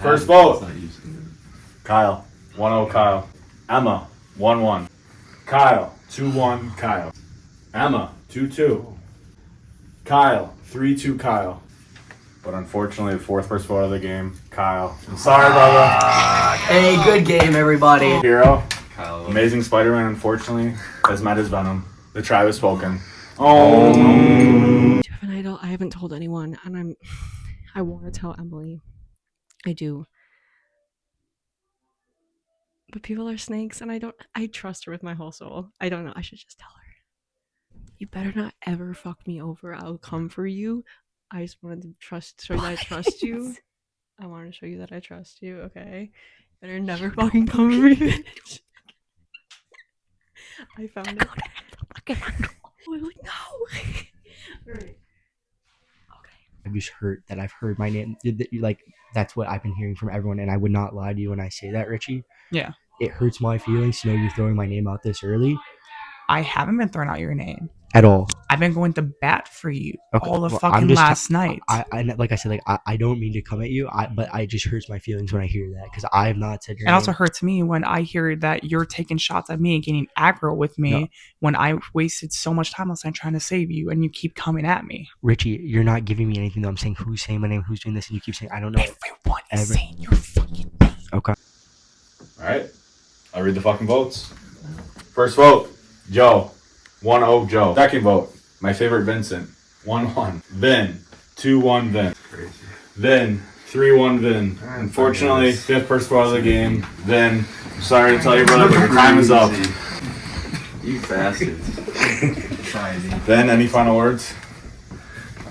First vote. Kyle. 1-0 Kyle. Emma. 1-1. Kyle. 2-1 Kyle. Emma. 2-2. Kyle. 3-2 Kyle. But unfortunately, the fourth first vote of the game, Kyle. I'm sorry, brother. Hey, good game, everybody. Hero. Kyle. Amazing Spider-Man, unfortunately, has met his venom. The tribe has spoken. Oh. Jeff and I haven't told anyone, and I want to tell Emily. I do. But people are snakes, and I trust her with my whole soul. I don't know. I should just tell her. You better not ever fuck me over. I'll come for you. I just wanted to show you that I trust you. I want to show you that I trust you, okay? You better never fucking come for me, bitch. I found it. Oh, I'm like, no. Alright. I'm just hurt that I've heard my name. Like, that's what I've been hearing from everyone, and I would not lie to you when I say that, Richie. Yeah. It hurts my feelings to know you're throwing my name out this early. I haven't been throwing out your name at all. I've been going to bat for you all the well, fucking last night. I like I said, like I don't mean to come at you, but I just hurts my feelings when I hear that because I have not said your name. It also hurts me when I hear that you're taking shots at me and getting aggro with me when I wasted so much time last night trying to save you, and you keep coming at me. Richie, you're not giving me anything though. I'm saying who's saying my name, who's doing this, and you keep saying I don't know. Everyone is saying your fucking name. Okay. All right. I'll read the fucking votes. First vote, Joe. 1-0 Joe. Second vote, my favorite Vincent. 1-1. Vin. 2-1 Vin. Crazy. Vin. 3-1 Vin. Unfortunately, fifth first vote of the game. Vin. Sorry to tell you, brother, but your time is up. You bastards. Vin, any final words?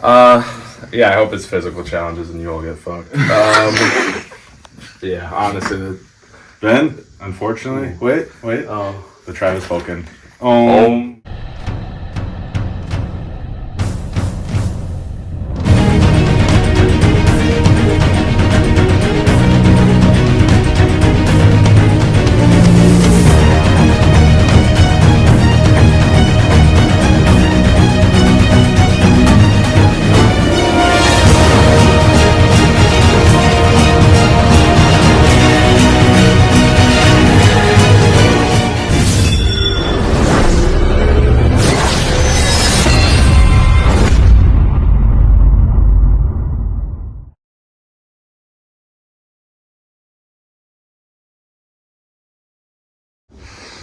Yeah, I hope it's physical challenges and you all get fucked. Yeah, honestly. Vin, unfortunately. Wait. Oh, the tribe has spoken.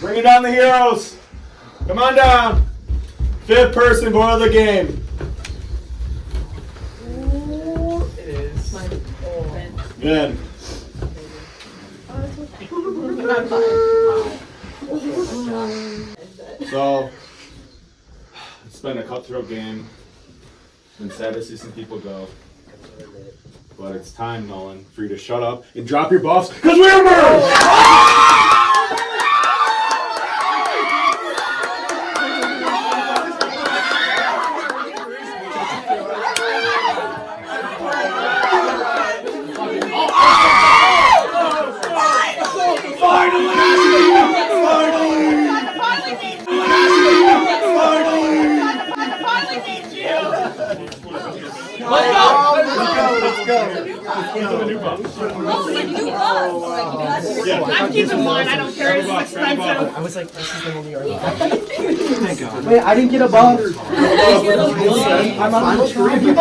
Bring it down, the heroes. Come on down. Fifth person vote of the game. It is. Vin. So, it's been a cutthroat game. It's been sad to see some people go. But it's time, Nolan, for you to shut up and drop your buffs, because we're merged! I'm keeping mine. I don't care. It's expensive. I was like, this is the only argument. Wait, I didn't get a buff. I'm on the tree.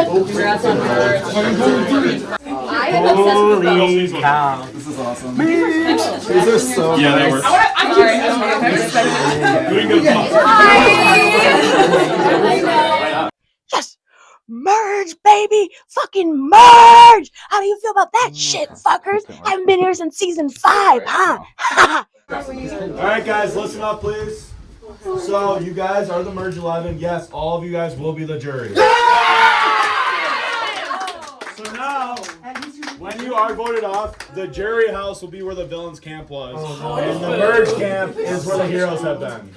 Holy cow. This is awesome. These are so they were. I'm sorry. Yes! Merge, baby! Fucking merge! How do you feel about that shit, fuckers? Haven't been here since season 5, huh? Alright guys, listen up please. So, you guys are the Merge 11. Yes, all of you guys will be the jury. So now, when you are voted off, the jury house will be where the villains camp was. And the Merge camp is where the heroes have been.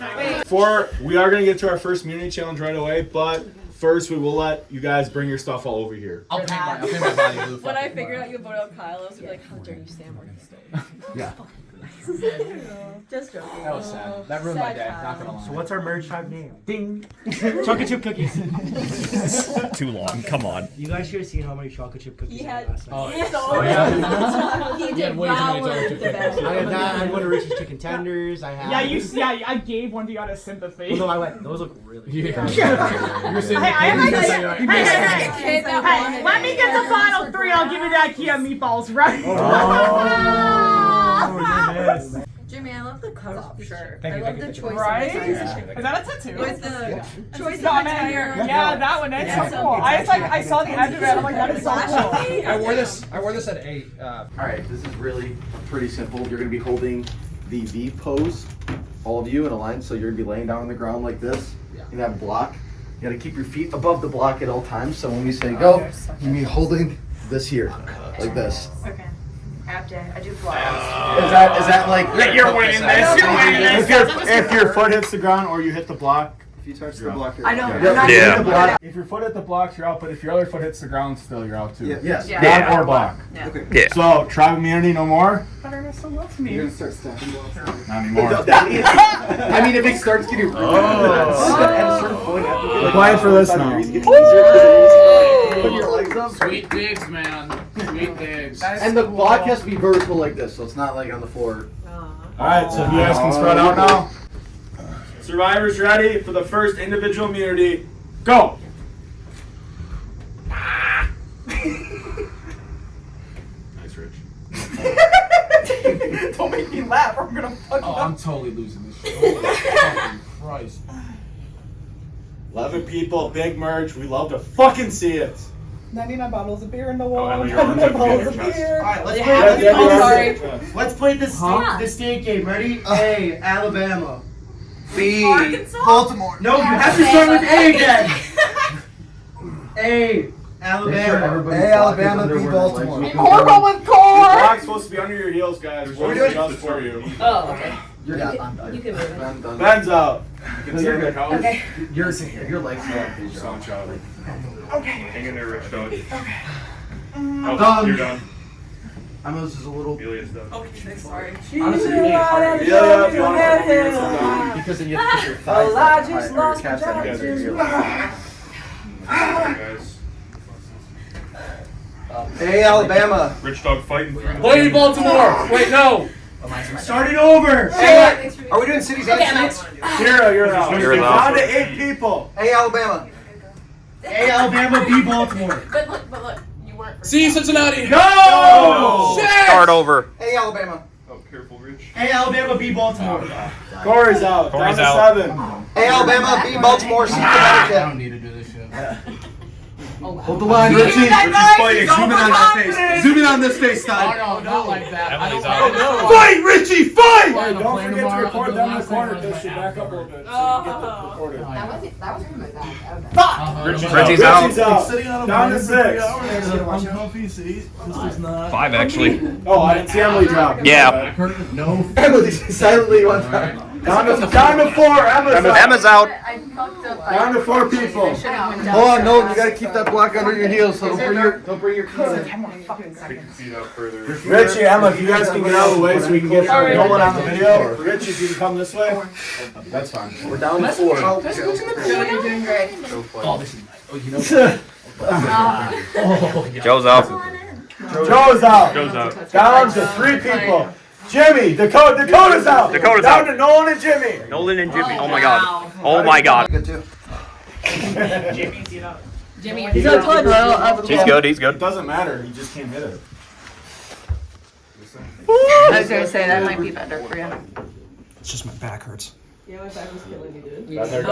We are going to get to our first immunity challenge right away, but first, we will let you guys bring your stuff all over here. I'll paint my body blue. When I figured out you voted out Kyle, I was like, how dare you stand where he stood? Yeah. Just joking. That was sad. That ruined my day. Not gonna lie. So what's our merge tribe name? Ding. Chocolate chip cookies. Too long. Come on. You guys should have seen how many chocolate chip cookies He I had had last night. He You had way too many devoured chocolate the chip bag. I had that. I had one of Richie's chicken tenders. I had. Yeah, I gave one to you out of sympathy. Well, no, I went. Those look really good. You're sitting there. Hey, Let me get the final 3. I'll give you that Kia meatballs, right? Oh, Jimmy, I love the colors of the shirt. Thank I you, love thank the you. choice Right? of the attire. Is that a tattoo? With the choice of No, man, attire. yeah, that one. That's Yeah. so cool. I saw the edge of it. I'm like, that is so cool. I wore this at 8. Alright, this is really pretty simple. You're gonna be holding the V pose, all of you in a line, so you're gonna be laying down on the ground like this. Yeah. You have a block. You gotta keep your feet above the block at all times, so when we say go, you be holding this here, like this. Okay. Ab day. I do fly. Is that like You're winning this. You're winning this. If your foot hits the ground or you hit the block, if you touch the block here. I know. Yeah. if your foot hit the block, you're out. But if your other foot hits the ground, still you're out too. Yes. Yeah. Block or block. Okay. Yeah. So tribe immunity, no more. Better so much You're me. gonna start stepping balls. Not anymore. I mean, if it starts getting really at a certain point after you get We're playing for this now. It's getting easier. Put your legs up. Sweet digs, man. Sweet digs. And the block has to be vertical like this, so it's not like on the floor. All right, so if you guys can spread out now. Survivors ready for the first individual immunity. Go. Nice, Rich. Don't make me laugh. I'm gonna fuck Oh, I'm totally losing this shit. Holy fucking Christ. 11 people, big merge. We love to fucking see it. 99 bottles of beer in the wall. I know you're on 99 bottles of chest. beer. Alright, let's Yeah, play. I'm sorry. Let's play the state game. Ready? A. Alabama. B. Arkansas? Baltimore. No, you have to start with A again. A. Alabama. A, Alabama, B, Baltimore. Horrible with The core. block's supposed to be under your heels, guys. What doing? does for you? Oh, okay. You're done. I'm done. You can move it. I'm done. Ben's out. No, you're good. Okay. Your legs are up. So Charlie. Okay. Hang in there, Rich dog. I'm done. You're done. I know this is a little. Amelia's done. Okay, sorry. Honestly, you need harder. Yeah, if you want to figure something out. Because then you have to put your thighs that high, or your calves that high. Guys. Hey, Alabama. Rich dog fighting through the Lady Baltimore. Wait, no. Start it over. Hey, are we doing cities and states? Kira, you're out. You're Down out. to 8 people. Hey, Alabama. A. Alabama. B. Baltimore. But look, you weren't. See you, Cincinnati. No! Shit. Start over. Hey, Alabama. Oh, careful, Rich. A. Alabama. B. Baltimore. Corey's out. Corey's Down to out. 7. Hey, Alabama, B, Baltimore, C, I Connecticut. don't need to do this shit. Hold the line, Richie's Richie. fighting. Zoom in on that face. Zoom in on this face, Oh, Todd. no, not like that. I don't Emily's know. Fight, Richie, fight! Fine, I'm Don't playing forget to tomorrow. record The down the last thing corner. was This my should app. back up a little bit so you get this recorded. Oh, yeah. That was really bad. Richie's Richie's out. out. Down to 6. Unhealthy seat. This is not. 5 actually. Oh, I didn't see Emily drop. Yeah. No. Emily, silently one time. Down to 4. Emma's out. I fucked up. Down to 4 people. Hold on, no, you gotta keep that block under your heels, so don't bring your keys in. Richie, Emma, if you guys can get out of the way so we can get going on the video. Richie, if you can come this way. That's fine. We're down to 4. You're doing great. Oh, this is. Oh, you know. Joe's out. Joe's out. Joe's out. Down to 3 people. Jimmy, Dakota's out. Dakota's down out. to Nolan and Jimmy. Nolan and Jimmy. Oh my god. Oh my god. Good too. Jimmy, he's good, bro. He's good. He's good. It doesn't matter. You just can't hit it. I was gonna say that might be better for you. It's just my back hurts. They're done.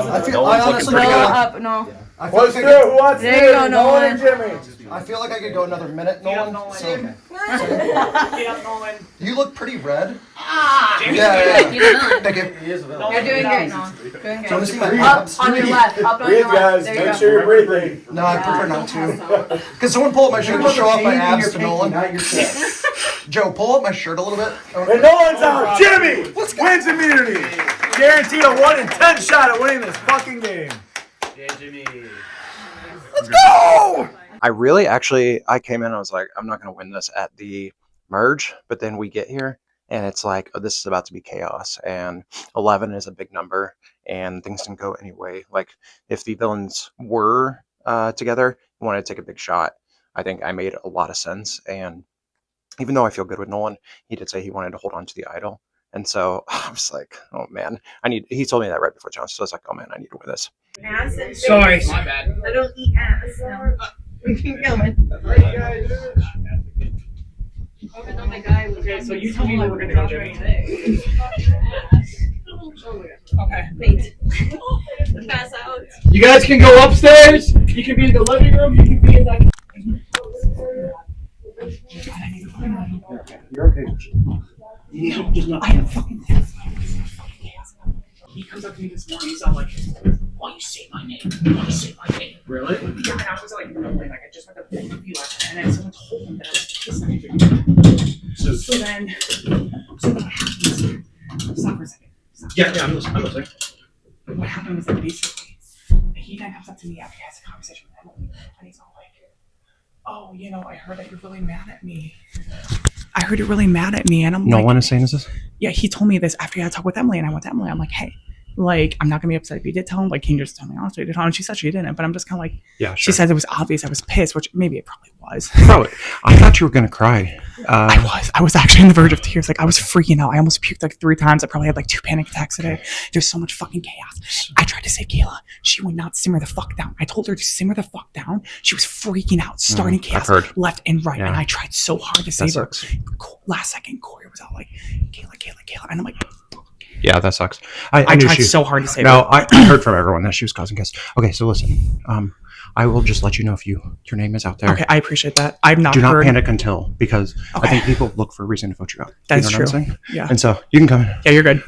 I feel, Nolan's looking honestly, pretty No, good. up, no. I feel What's like through? Who wants There you go, through? Nolan and Jimmy. I feel like I could go another minute, Nolan. So, Get up, Nolan. you look pretty red. You're Yeah. done. Thank you. You're doing great, Nolan. Doing Do you want to great. see my Up abs? on your left. Up on Breathe, your left. guys. There you Make go. sure you're breathing. No, I prefer not to. Can someone pull up my shirt to show off my abs to Nolan? Joe, pull up my shirt a little bit. And Nolan's out. Jimmy wins immunity. Guaranteed a 1 in 10 shot at winning this fucking game. I came in, I was like, I'm not going to win this at the merge, but then we get here and it's like, oh, this is about to be chaos. And 11 is a big number, and things can go any way. Like if the villains were together, wanted to take a big shot, I think I made a lot of sense. And even though I feel good with Nolan, he did say he wanted to hold on to the idol. And so I was like, oh man, he told me that right before challenge. So I was like, oh man, I need to win this. Sorry. My bad. I don't eat ass. No. Keep going. Okay, so you told me we were gonna go, Jimmy. Okay. Wait. Pass out. You guys can go upstairs. You can be in the living room. You can be in the. You're okay. No, I am fucking He comes up to me this morning, he's all like, why you say my name? Why you say my name? Really? Yeah, and I was like, no, like I just went to the few last night, and then someone told him that I was kissing him. So then what happened was, stop for a second. Stop. Yeah, I'm listening. What happened was like basically, he then comes up to me after he has a conversation with Emily, and he's all like, oh, you know, I heard that you're really mad at me. I heard you're really mad at me, and I'm No like, one is saying this. yeah, he told me this after he had a talk with Emily, and I went to Emily. I'm like, hey, like, I'm not gonna be upset if you did tell him. Like, can you just tell me honestly? Did and she said she didn't, but I'm just kind of like, Yeah, she said it was obvious I was pissed, which maybe it probably was. Probably. I thought you were gonna cry. I was actually on the verge of tears. Like, I was freaking out. I almost puked like 3 times. I probably had like 2 panic attacks today. There's so much fucking chaos. I tried to save Kayla. She would not simmer the fuck down. I told her to simmer the fuck down. She was freaking out, starting chaos left and right. Yeah. And I tried so hard to save her. Sucks. Last second, Corey was out like, Kayla. And I'm like, Yeah, that sucks. I tried so hard to save her. No, I heard from everyone that she was causing chaos. Okay, so listen. I will just let you know if your name is out there. Okay, I appreciate that. I've not Do not heard. panic until, because Okay. I think people look for a reason to vote you out. That's you know true. What I'm saying? Yeah. And so you can come in. Yeah, you're good.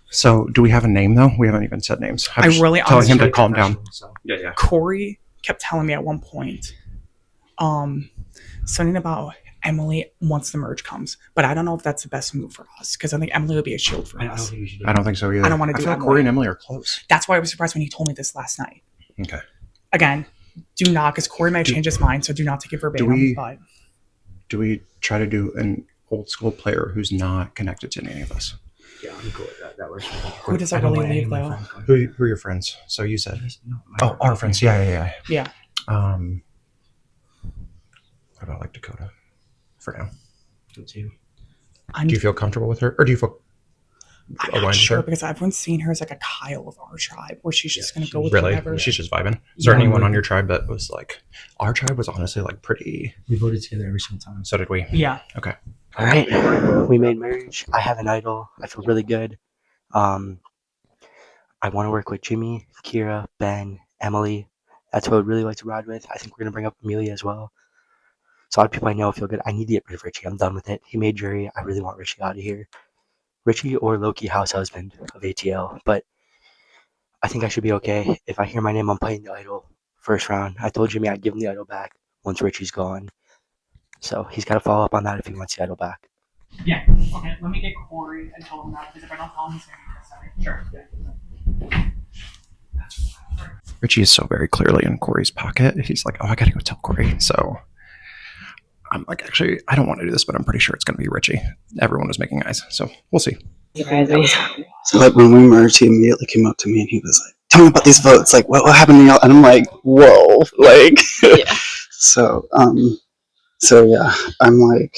So do we have a name though? We haven't even said names. I really telling him to honestly- calm down. Yeah. Corey kept telling me at one point, something about Emily once the merge comes, but I don't know if that's the best move for us because I think Emily would be a shield for us. I don't think so either. I don't want to do feel that. like Corey and Emily are close. That's why I was surprised when he told me this last night. Okay. Again, do not, because Corey might change his mind, so do not take it verbatim. Do we try to do an old school player who's not connected to any of us? Yeah, I'm cool with that. That works. Who does that really leave though? Who are your friends? So you said. Oh, our friends. Yeah. Yeah. What about like Dakota? For now. Too. Do you feel comfortable with her, or do you feel I'm aligned not with sure her? because everyone's seen her as like a Kyle of our tribe, where she's just going to go with Really? whatever. She's just vibing. Is there anyone on your tribe that was like, our tribe was honestly like pretty. We voted together every single time. So did we. Yeah. Okay. All right. We made merge. I have an idol. I feel really good. I want to work with Jimmy, Kira, Ben, Emily. That's who I'd really like to ride with. I think we're going to bring up Amelia as well. So a lot of people I know feel good. I need to get rid of Richie. I'm done with it. He made jury. I really want Richie out of here. Richie or Loki house husband of ATL. But I think I should be okay. If I hear my name, I'm playing the idol first round. I told Jimmy I'd give him the idol back once Richie's gone. So he's got to follow up on that if he wants the idol back. Yeah. Okay. Let me get Corey and tell him that because if I don't tell him, he's going to be sorry. Sure. Yeah. Richie is so very clearly in Corey's pocket. He's like, oh, I got to go tell Corey. So I'm like, actually, I don't want to do this, but I'm pretty sure it's going to be Richie. Everyone was making eyes. So we'll see. So like when we merged, he immediately came up to me and he was like, tell me about these votes. Like, what happened to y'all? And I'm like, whoa. Like, yeah. So yeah, I'm like.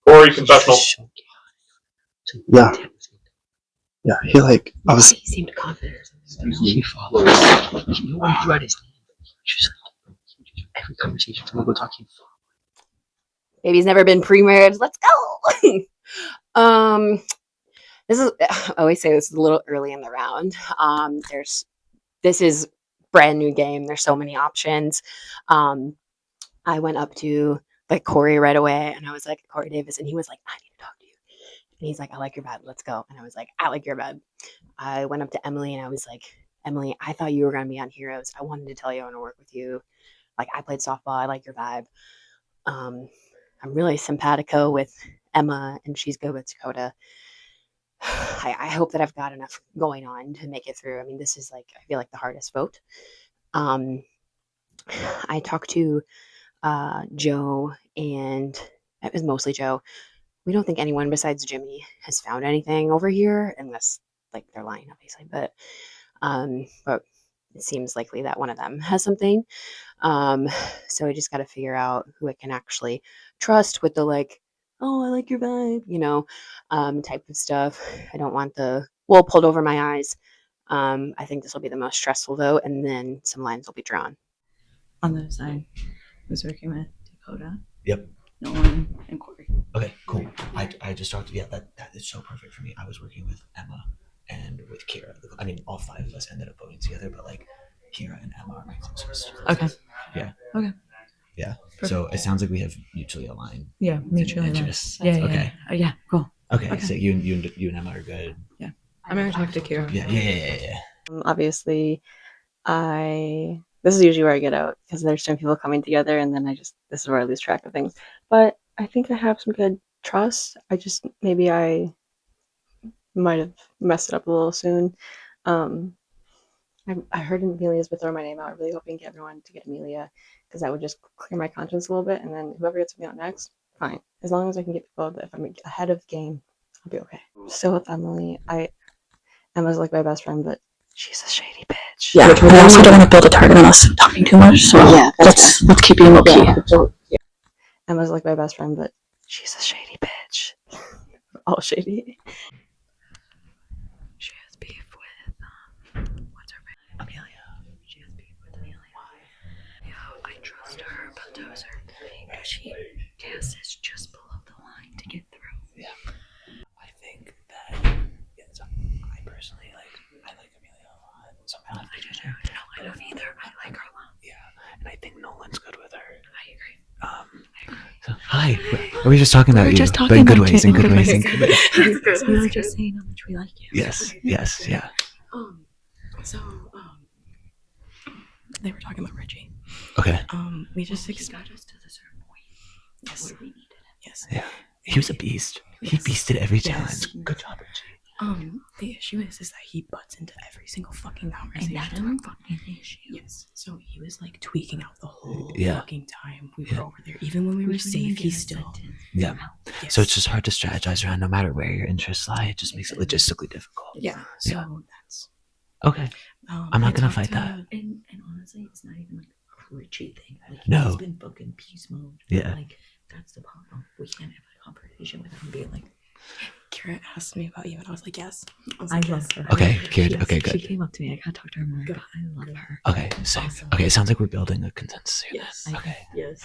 Corey confessional. Yeah. Yeah, he like, I was. He seemed confident. He followed. No one knew his name. Just every conversation, someone go talking. Baby's never been pre-marriage. Let's go. This is. I always say this is a little early in the round. This is brand new game. There's so many options. I went up to like Corey right away, and I was like, Corey Davis, and he was like, I need to talk to you. And he's like, I like your vibe. Let's go. And I was like, I like your vibe. I went up to Emily and I was like, Emily, I thought you were going to be on Heroes. I wanted to tell you I want to work with you. Like, I played softball. I like your vibe. I'm really simpatico with Emma and she's good with Dakota. I hope that I've got enough going on to make it through. I mean, this is like, I feel like the hardest vote. I talked to Joe and it was mostly Joe. We don't think anyone besides Jimmy has found anything over here, unless like they're lying, obviously. But it seems likely that one of them has something. So I just got to figure out who I can actually trust with the like, oh, I like your vibe, type of stuff. I don't want the wool pulled over my eyes. I think this will be the most stressful vote, and then some lines will be drawn. On the other side, I was working with Dakota. Yep. Nolan and Corey. Okay, cool. I just talked to that is so perfect for me. I was working with Emma and with Kira. I mean, all 5 of us ended up voting together, but like Kira and Emma are my closest. Okay. Yeah. Okay. Yeah. Perfect. So it sounds like we have mutually aligned. Yeah, mutually interests. aligned. Yeah. Okay. Yeah. Cool. Okay. So you and Emma are good. Yeah. I'm gonna talk to Kira. Yeah. Obviously, this is usually where I get out because there's some people coming together, and then this is where I lose track of things. But I think I have some good trust. Maybe I might have messed it up a little soon. I heard Amelia's would throw my name out. I'm really hoping to get everyone to get Amelia because that would just clear my conscience a little bit, and then whoever gets me out next, fine. As long as I can get people, if I'm ahead of game, I'll be okay. Still with Emily, Emma's like my best friend, but she's a shady bitch. Yeah, we also don't want to build a target on us talking too much, so yeah, let's keep it low key. Yeah. Emma's like my best friend, but she's a shady bitch. All shady. She has beef with what's her name? Amelia. She has beef with Amelia. Why? Yeah, I trust her, but those are because she guesses just below the line to get through. Yeah. I think that I personally I like Amelia a lot. So I do too. No, I don't either. I like her a lot. Yeah, and I think Nolan's good with her. I agree. So, hi. Were we just talking about you? Just talking but in good about ways. you. In good ways. In good ways. We were just saying how much we like you. Yes. Yeah. So they were talking about Richie. Okay. We just got us to the certain point. Yes. Where we needed him. Yes. Yeah. He was a beast. He beasted every challenge. Good job, Richie. The issue is that he butts into every single fucking conversation. And that's our fucking issue. Yes. So he was like tweaking out the whole Yeah. fucking time we were over there. Even when we were safe, he's still. Yeah. Yes. So it's just hard to strategize around no matter where your interests lie. It just makes it logistically difficult. Yeah. So that's okay. I'm not gonna fight that. And honestly, it's not even like a Richie thing. Like, No. He's been fucking peace mode. Yeah. Like, that's the problem. We can't have a conversation with him being like, Kira asked me about you, and I was like, yes. I love her. Okay, Kira. Okay, She good. came up to me. I gotta talk to her more. But I love her. Okay, so okay, it sounds like we're building a consensus here. Yes. Okay. Yes.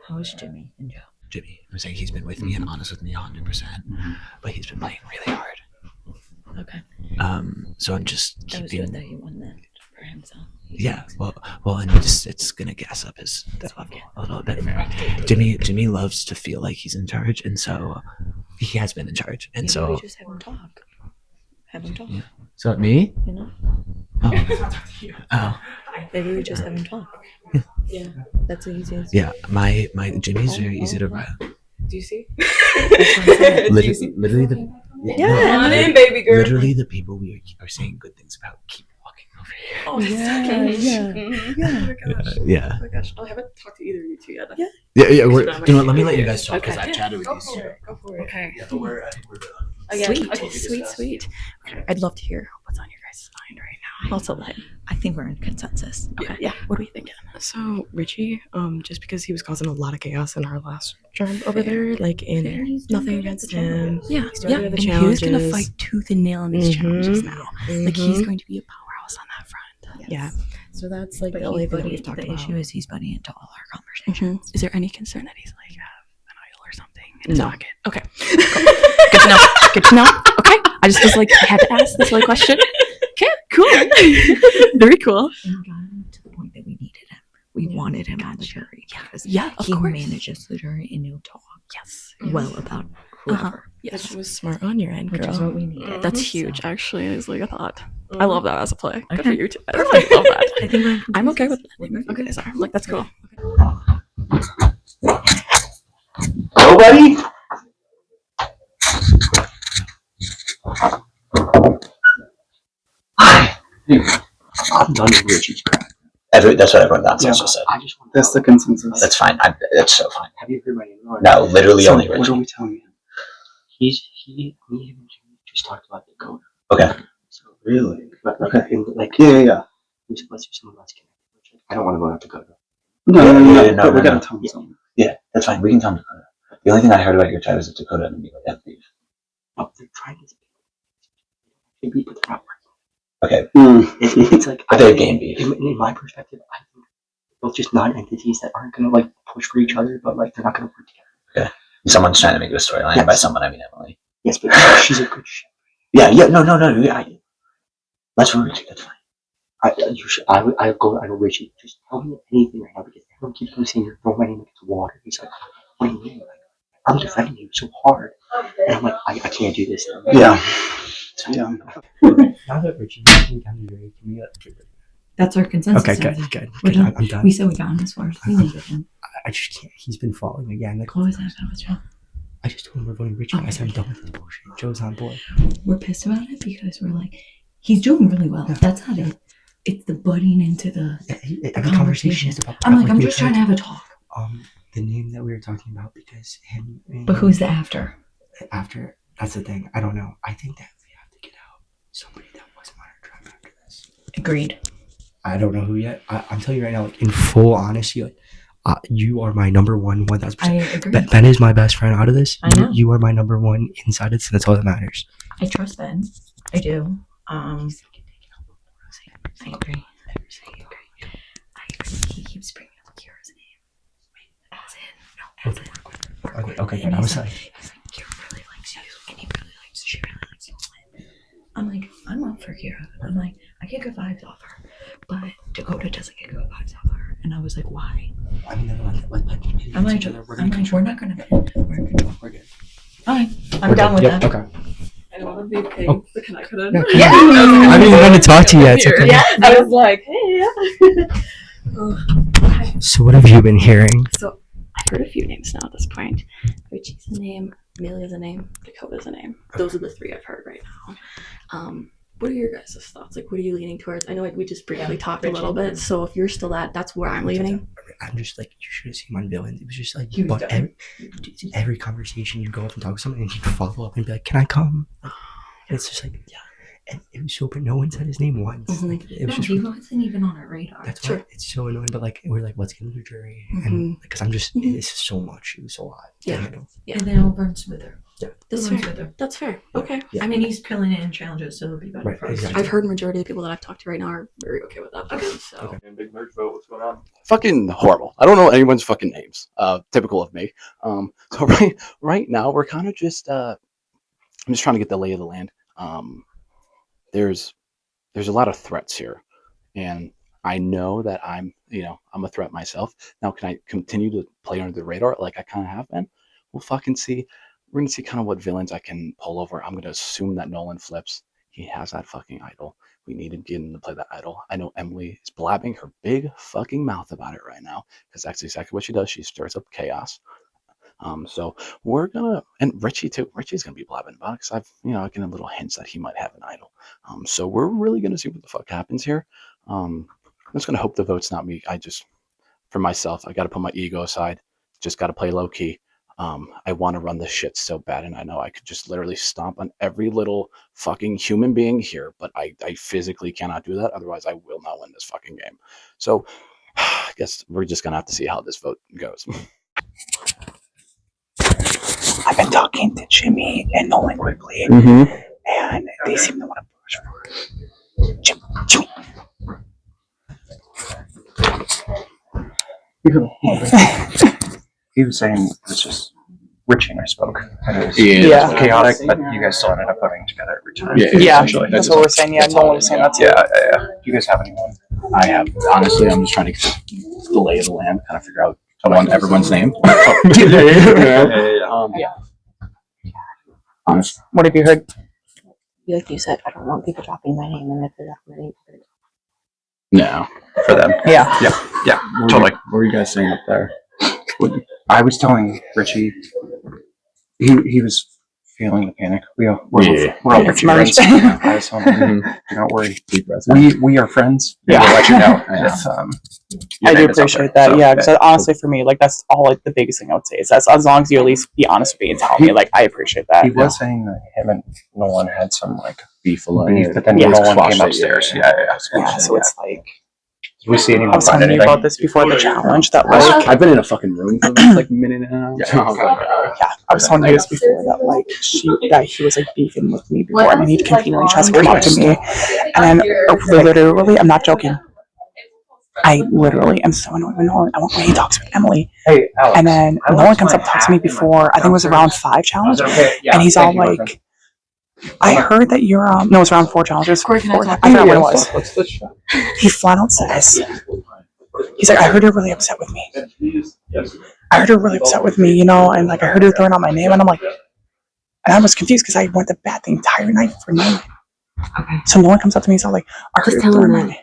How is Jimmy and Joe? Jimmy, I'm saying he's been with me and honest with me 100%, but he's been playing really hard. Okay. So I'm just That was keeping. good that he won that for himself. Yeah, well, and it's gonna gas up his level a little bit. Jimmy loves to feel like he's in charge, and so he has been in charge, and Maybe so. we just have him talk. Have him talk. Yeah. So me? You know. Oh. Maybe we just have him talk. Yeah, that's the easiest. Yeah, my Jimmy's very easy to ride. Do you see? Literally the Yeah, I'm in, baby girl. Literally the people we are saying good things about keep walking over here. Oh, yeah. Oh my gosh. Yeah. Oh my gosh. I haven't talked to either of you two yet. Yeah. You know what, let me let you guys talk because I chatted with Go these for two. it. Go for it. Okay. Yeah, but I think we're good. Sweet. Okay, I'd love to hear what's on your guys' mind right now. Also, I think we're in consensus. Okay. Yeah. What are we thinking? So Richie, just because he was causing a lot of chaos in our last job over there, like in nothing against him. Yeah. Yeah. And he was gonna fight tooth and nail in these challenges now. Like he's going to be a powerhouse on that front. Yeah. So that's like But the only thing that the we've talked about. issue is he's buddying into all our conversations. Is there any concern that he's like an idol or something in his pocket? Okay. Good to know. Good to know. Okay. I just was like, I had to ask this little question. Okay. Cool. Very cool. And got him to the point that we needed him. We wanted him on the jury. Yeah, of he course. manages the jury and he'll talk. Yes. Well about whoever. Yes. Which was smart on your end, girl. Which is what we needed. That's huge, actually. Is like a thought. I love that as a play. Good for Okay. you too. I love that. I think we're I'm okay with that. Okay, sorry. Like that's cool. Nobody? I'm done with Richie's That's what everyone downstairs just said. That's the consensus. That's fine. That's so fine. Have you heard my name? No, literally So only what Richie. are we telling him? Me, him, and Jimmy just talked about Dakota. Okay. So really, but like, Yeah. let's do something about Dakota. I don't want to go out to Dakota. No, we gotta tell him something. Yeah, that's fine. We can tell him Dakota. The only thing I heard about your tribe is that Dakota and me have beef. Oh, they're trying to be, but they're not working. Okay. It's like they have game beef. In my perspective, I think both just non-entities that aren't gonna like push for each other, but like they're not gonna work together. Okay. Someone's trying to make it a storyline. Yes. By someone, I mean Emily. Yes, but she's a good shit. Yeah. No. Let's root Richie. That's fine. I go Richie. Just tell me anything right now because everyone keeps on saying you're throwing my name into the water. He's like, what do you mean? Like, I'm defending you so hard, and I'm like, I can't do this. Yeah. Now that Richie came down to your can we That's our consensus. Okay, sounds good. We're done. I'm done. We said we got him as far as we need to get him. I just can't. He's been falling again. Like, What was that? What's wrong? I just told him we're voting Richie. I said I'm done with this bullshit. Joe's on board. We're pissed about it because we're like, he's doing really well. That's not it. It's the butting into the Every conversation is about. I'm like, I'm just trying to have a talk. The name that we were talking about because him. But who's the after? After, that's the thing. I don't know. I think that we have to get out somebody that wasn't on our tribe after this. Agreed. I don't know who yet. I'm telling you right now, like in full honesty, like you are my number one 1,000%. I agree. Ben is my best friend out of this. I know. You are my number one inside of this, and that's all that matters. I trust Ben. I do. I agree. He keeps bringing up Kira's name. As in. Okay. And I was he's like, Kira really likes you, and she really likes you. I'm like, I'm up for Kira. I'm like, I get good vibes off her, but Dakota doesn't get good vibes off her. And I was like, why? I mean, I'm like, we're not gonna bend. We're good. Alright, I'm down with that. Okay. I don't want to be paid, but can I cut in? Yeah. I haven't even gonna talk to you yet. It's okay. Yeah, I was like, hey. So what have you been hearing? So I've heard a few names now at this point. Richie's a name, Amelia's a name, Dakota's a name. Those are the three I've heard right now. What are your guys' thoughts? Like, what are you leaning towards? I know, like, we just briefly talked a little bit. So if you're still that's where I'm leaning. I'm just like, you should have seen my villain. It was just like, but every conversation you go up and talk to someone and he'd follow up and be like, can I come? And it's just like, yeah. And it was so, but no one said his name once. Mm-hmm. Like, it was No, just, he wasn't even on our radar. that's why it's so annoying. But like, we're like, let's get into the jury. And because I'm just, it's so much. It was so lot. Yeah. And then it'll burn smoother. Yeah. That's fair. That's fair. Okay. Yeah. I mean, he's killing it in challenges, so it'll be better Right, for us. exactly. I've heard majority of the people that I've talked to right now are very okay with that. Okay. So. Big merch vote. What's going on? Fucking horrible. I don't know anyone's fucking names. Typical of me. So right now we're kind of just I'm just trying to get the lay of the land. There's a lot of threats here, and I know that I'm a threat myself. Now, can I continue to play under the radar like I kind of have been? We'll fucking see. We're gonna see kind of what villains I can pull over. I'm gonna assume that Nolan flips. He has that fucking idol. We need to get him to play that idol. I know Emily is blabbing her big fucking mouth about it right now because that's exactly what she does. She stirs up chaos. So we're gonna, and Richie too. Richie's gonna be blabbing about it because I've getting little hints that he might have an idol. So we're really gonna see what the fuck happens here. I'm just gonna hope the vote's not me. For myself, I gotta put my ego aside. Just gotta play low key. I want to run this shit so bad, and I know I could just literally stomp on every little fucking human being here, but I physically cannot do that. Otherwise, I will not win this fucking game. So I guess we're just gonna have to see how this vote goes. I've been talking to Jimmy and Nolan quickly, Mm-hmm. and they seem to want to push for Jimmy. He was saying it's just Richie and I spoke. And it was Yeah. chaotic, but you guys still ended up voting together every time. Yeah, that's what we're saying. Yeah, Nolan was saying that too. Yeah. Do you guys have anyone? I have honestly, I'm just trying to get the lay of the land, kind of figure out everyone's name. Honestly, What have you heard? Like you said, I don't want people dropping my name, and if they're dropping my name, no, for them. Yeah. Yeah, totally. What were you guys saying up there? I was telling Richie, he was feeling the panic. We're all It's friends. merged. Guys, do not worry. We are friends. Yeah. We'll let you know if your I do name is up appreciate there. that. So, Yeah, because honestly, for me, like that's all like the biggest thing I would say is that as long as you at least be honest with me and tell me, like I appreciate that. He was saying that him and Nolan had some like beef, but then Yeah. Nolan came upstairs. Yeah, so it's like. Did we see anyone I was find telling you anything? about this before the challenge. That like I've been in a fucking room for like a minute and a half. yeah, I was telling you this before that like he was like beefing with me before, and then he conveniently tries to come up to me, and then literally, I'm not joking. I literally am so annoyed with Nolan. I want when he talks with Emily. Hey, Alex, and then Nolan comes up to talk to me before. I think it was around 5 challenge, and he's all like, "I heard that you're no, it's around 4 challenges. I forgot what it was." He flat out says, "He's like, I heard you're really upset with me. I heard you're really upset with me, you know, and like I heard you throwing out my name." And I'm like, and I was confused because I went to bat the entire night for Nolan. Okay. So Nolan comes up to me, he's all like, "I heard Just you tell him throwing my that. name."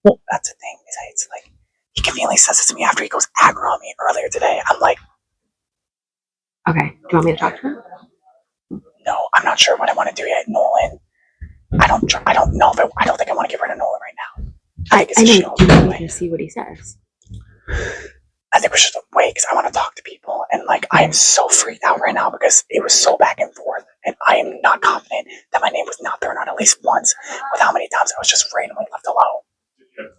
Well, that's the thing. It's like he conveniently says this to me after he goes aggro on me earlier today. I'm like, Okay. Do you want me to talk to him? no, I'm not sure what I want to do yet, Nolan. I don't know if I don't think I want to get rid of Nolan right now. I think it's a shield. Do you want me to see what he says? I think we should wait because I want to talk to people, and like I am so freaked out right now because it was so back and forth, and I am not confident that my name was not thrown out at least once with how many times I was just randomly left alone.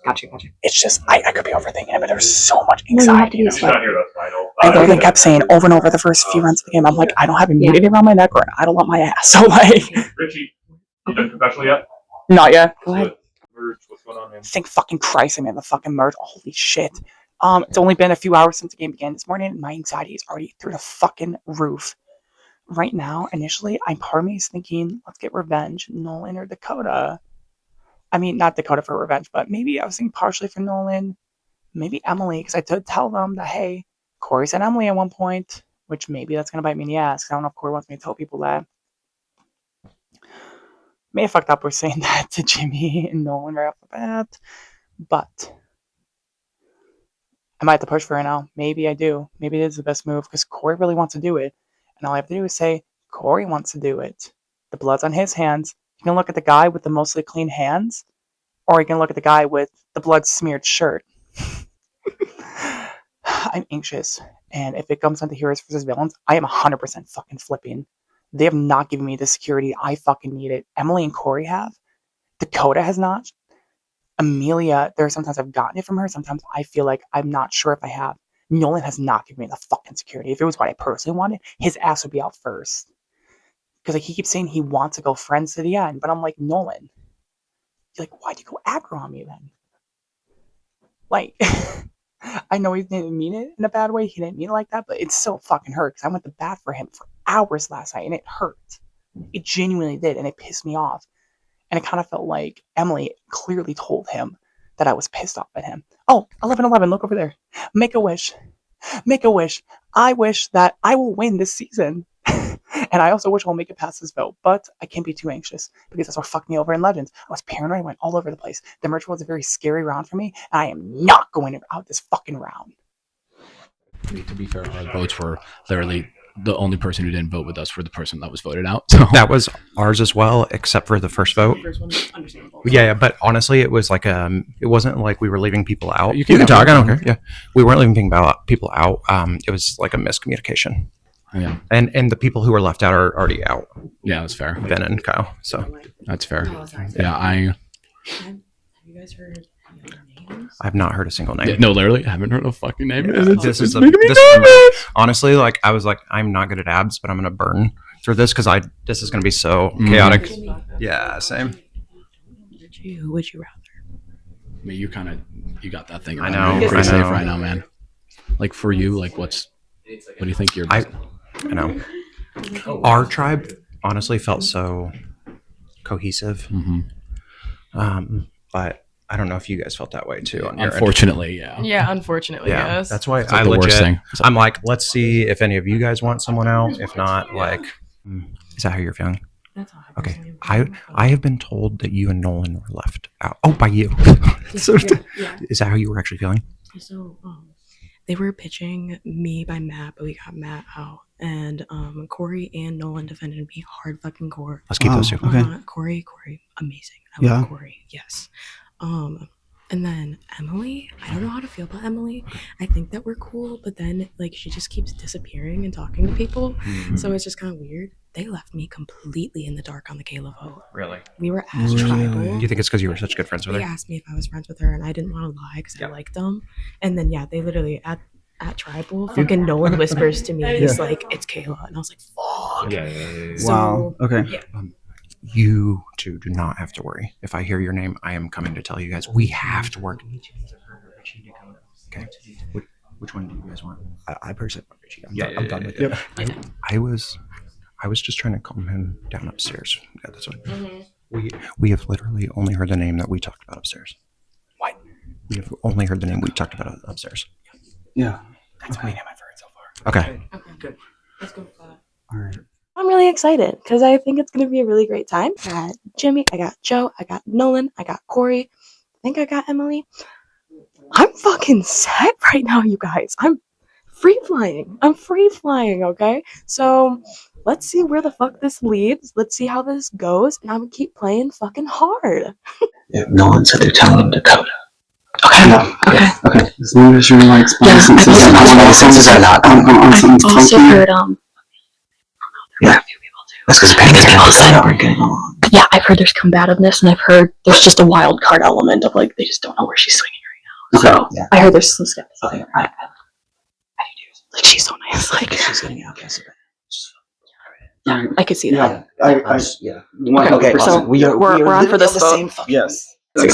Gotcha. It's just I could be overthinking it, but there's so much No, you have to anxiety. be sweat. I literally kept saying over and over the first few rounds of the game, I'm like, I don't have immunity around my neck or I don't want my ass. So like, Richie, you done professional yet? not yet. Go ahead. What's going on, man? Thank fucking Christ I'm in the fucking merge. Holy shit. It's only been a few hours since the game began this morning, and my anxiety is already through the fucking roof. Right now, initially, part of me is thinking, let's get revenge, Nolan or Dakota. I mean, not Dakota for revenge, but maybe I was thinking partially for Nolan, maybe Emily, because I did tell them that, hey, Corey said Emily at one point, which maybe that's going to bite me in the ass, because I don't know if Corey wants me to tell people that. May have fucked up with saying that to Jimmy and Nolan right off the bat, but I might have to push for it now. Maybe I do. Maybe it is the best move, because Corey really wants to do it, and all I have to do is say, Corey wants to do it. The blood's on his hands. You can look at the guy with the mostly clean hands, or you can look at the guy with the blood smeared shirt. I'm anxious, and if it comes down to heroes versus villains, I am 100% fucking flipping. They have not given me the security I fucking needed. Emily and Corey have. Dakota has not. Amelia, there are sometimes I've gotten it from her. Sometimes I feel like I'm not sure if I have. Nolan has not given me the fucking security. If it was what I personally wanted, his ass would be out first. Because like he keeps saying he wants to go friends to the end, but I'm like, Nolan, like, why'd you go aggro on me then? Like, I know he didn't mean it in a bad way. He didn't mean it like that, but it still fucking hurt because I went to bat for him for hours last night and it hurt. It genuinely did, and it pissed me off. And it kind of felt like Emily clearly told him that I was pissed off at him. Oh, 11-11, look over there. Make a wish. Make a wish. I wish that I will win this season. And I also wish I'll make it past this vote, but I can't be too anxious because that's what fucked me over in Legends. I was paranoid, I went all over the place. The merge was a very scary round for me, and I am not going out this fucking round. To be fair, our votes were literally the only person who didn't vote with us for the person that was voted out. So That was ours as well, except for the first vote. Yeah, but honestly, it was like it wasn't like we were leaving people out. You can talk. I don't care. Yeah, we weren't leaving people out. It was like a miscommunication. Yeah, and the people who were left out are already out. Yeah, that's fair. Ben and Kyle. So that's fair. Yeah, I. Have you guys heard names? I've not heard a single name. Yeah, no, literally, I haven't heard a fucking name. Yeah, This is making me nervous. Honestly, like I was like, I'm not good at abs, but I'm gonna burn through this because this is gonna be so chaotic. Yeah, same. Would you rather? I mean, you got that thing. I know. You're pretty I know. safe right now, man. Like for you, like what do you think you're? I know. Our tribe honestly felt so cohesive. But I don't know if you guys felt that way too. On your Unfortunately, end. Yeah, unfortunately, yes. That's why It's like I the worst legit. thing. I'm like, let's see if any of you guys want someone out. If not, like, is that how you're feeling? Okay. I have been told that you and Nolan were left out. Oh, by you. So, is that how you were actually feeling? So, they were pitching me by Matt, but we got Matt out. And Corey and Nolan defended me hard fucking core. Let's keep those two. Okay. Corey, amazing. I Yeah. love Corey. Yes. And then Emily, I don't know how to feel about Emily. I think that we're cool, but then like she just keeps disappearing and talking to people. So it's just kind of weird. They left me completely in the dark on the Kayla vote. Really? We were at tribal. Do you think it's because you were such good friends with They her? asked me if I was friends with her, and I didn't want to lie because I liked them. And then they literally at tribal, fucking Nolan whispers to me, he's like, "It's Kayla," and I was like, "Fuck." Yeah. So, Wow. Okay. Yeah. You two do not have to worry. If I hear your name, I am coming to tell you guys we have to work. Okay. Which one do you guys want? I personally want Richie. I'm done with it. Yep. I was just trying to calm him down upstairs. Yeah, that's what we have literally only heard the name that we talked about upstairs. What? We have only heard the name we talked about upstairs. Yeah. That's the only name I've heard so far. Okay. Okay, good. Let's go with that. All right. I'm really excited because I think it's going to be a really great time. I got Jimmy, I got Joe, I got Nolan, I got Corey. I think I got Emily. I'm fucking set right now, you guys. I'm free flying. Okay? So let's see where the fuck this leads. Let's see how this goes. And I'm going to keep playing fucking hard. Yeah, Nolan said they're telling him Dakota. Okay. No. Okay. As long as you're like sentences are not I've also heard Yeah. That's because apparently aren't getting along. yeah, I've heard there's combativeness, and I've heard there's just a wild card element of like they just don't know where she's swinging right now. So Yeah. I heard there's some skepticism. Like she's so nice. Like She's getting outcast. yeah, I could see that. Yeah. Okay, so we're on for this vote. Yes. Like,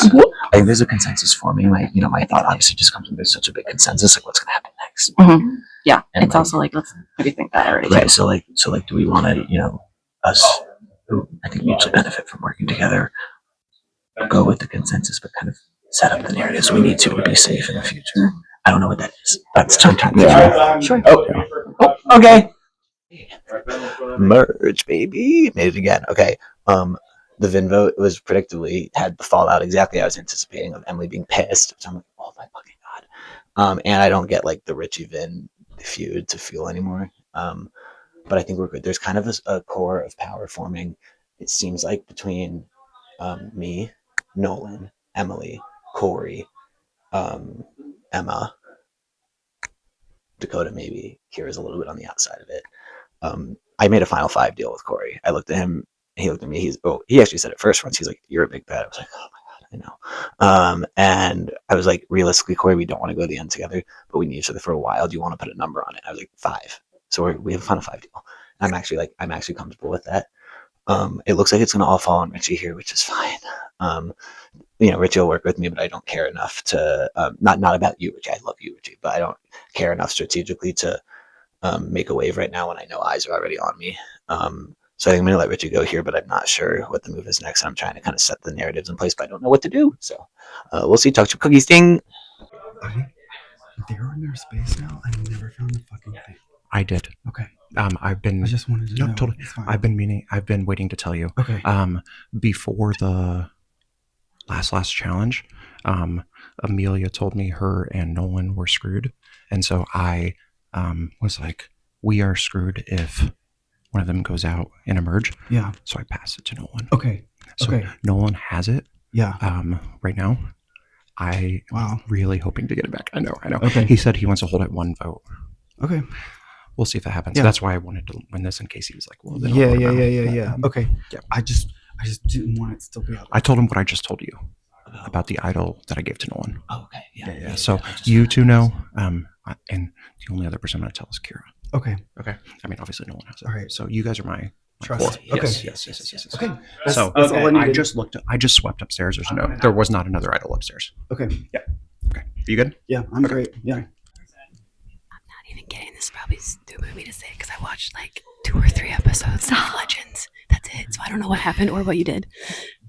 there's a consensus forming. Like, my thought obviously just comes when there's such a big consensus. Like, what's going to happen next? Mm-hmm. Yeah, And it's also like let's maybe think that already. Right. So do we want to, us who I think mutually benefit from working together, go with the consensus, but kind of set up the narratives we need to be safe in the future? I don't know what that is. That's time. Sure. Oh, okay. Merge, baby. Made it again. Okay. The Vin vote was predictably had the fallout exactly I was anticipating of Emily being pissed. So I'm like, oh my fucking god. And I don't get like the Richie Vin feud to feel anymore. But I think we're good. There's kind of a core of power forming. It seems like between me, Nolan, Emily, Corey, Emma, Dakota, maybe Kira's a little bit on the outside of it. I made a final 5 deal with Corey. I looked at him. He looked at me. He actually said it first once. He's like, "You're a big bad." I was like, "Oh my god, I know." And I was like, "Realistically, Corey, we don't want to go to the end together, but we need each other for a while. Do you want to put a number on it?" I was like, 5. So we have a final 5 deal. I'm actually comfortable with that. It looks like it's going to all fall on Richie here, which is fine. Richie will work with me, but I don't care enough to not about you, Richie. I love you, Richie, but I don't care enough strategically to make a wave right now when I know eyes are already on me. So I think I'm going to let Richie go here, but I'm not sure what the move is next. I'm trying to kind of set the narratives in place, but I don't know what to do. So we'll see. Talk to cookies, ding. They're in their space now. I never found the fucking thing. I did. Okay. I've been. I just wanted to know. Totally. I've been waiting to tell you. Okay. Before the last challenge, Amelia told me her and Nolan were screwed, and so I was like, "We are screwed if one of them goes out in a merge." Yeah. So I passed it to Nolan. Okay. So Okay. Nolan has it. Yeah. Right now, I am really hoping to get it back. I know. Okay. He said he wants to hold it 1 vote. Okay. We'll see if that happens. Yeah. That's why I wanted to win this in case he was like, "Well, then Yeah. Okay. Yeah. I just didn't want it to still be out. I told him what I just told you about the idol that I gave to Nolan. Oh, okay. Yeah. So you two know, and the only other person I'm going to tell is Kira. Okay. I mean, obviously, Nolan has it. All right. So you guys are my Trust. core. Okay. Yes. Okay. So that's all I needed. I just swept upstairs. There was not another idol upstairs. Okay. Yeah. Okay. You good? Yeah, I'm great. Yeah. Even kidding. This is probably stupid of me to say because I watched like 2 or 3 episodes of Legends. That's it. So I don't know what happened or what you did.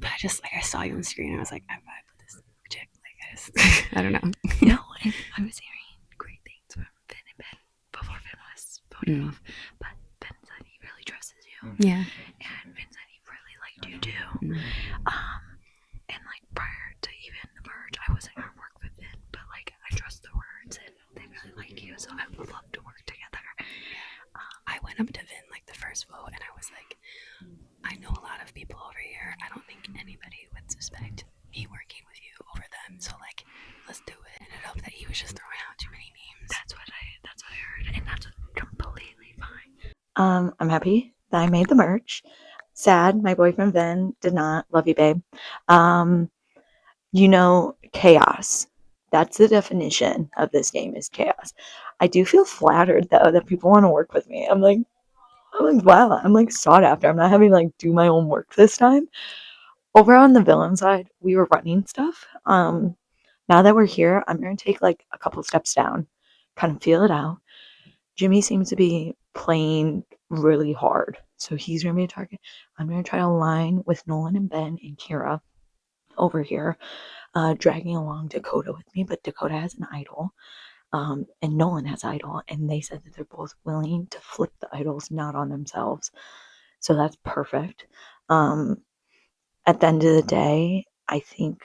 But I saw you on the screen and I was like, I vibe with this chick. I don't know. No, I was hearing great things from Finn and Ben before Finn was voted off. But Ben said he really trusts you. Yeah. And Finn said he really liked you too. And like prior to even the merge, I wasn't gonna work with Finn, but like I trust the words and they really like you. so I would love to work together. I went up to Vin like the first vote, and I was like, I know a lot of people over here. I don't think anybody would suspect me working with you over them. So like, let's do it. Ended up that he was just throwing out too many names. That's what I heard, and that's completely fine. I'm happy that I made the merch. Sad, my boyfriend Vin did not. Love you, babe. Chaos. That's the definition of this game is chaos. I do feel flattered though that people want to work with me. I'm like, wow, I'm like sought after. I'm not having to like do my own work this time. Over on the villain side, we were running stuff. Now that we're here, I'm gonna take like a couple steps down, kind of feel it out. Jimmy seems to be playing really hard, so he's gonna be a target. I'm gonna try to align with Nolan and Ben and Kira over here, dragging along Dakota with me, but Dakota has an idol. And Nolan has idol, and they said that they're both willing to flip the idols not on themselves. So that's perfect. At the end of the day, I think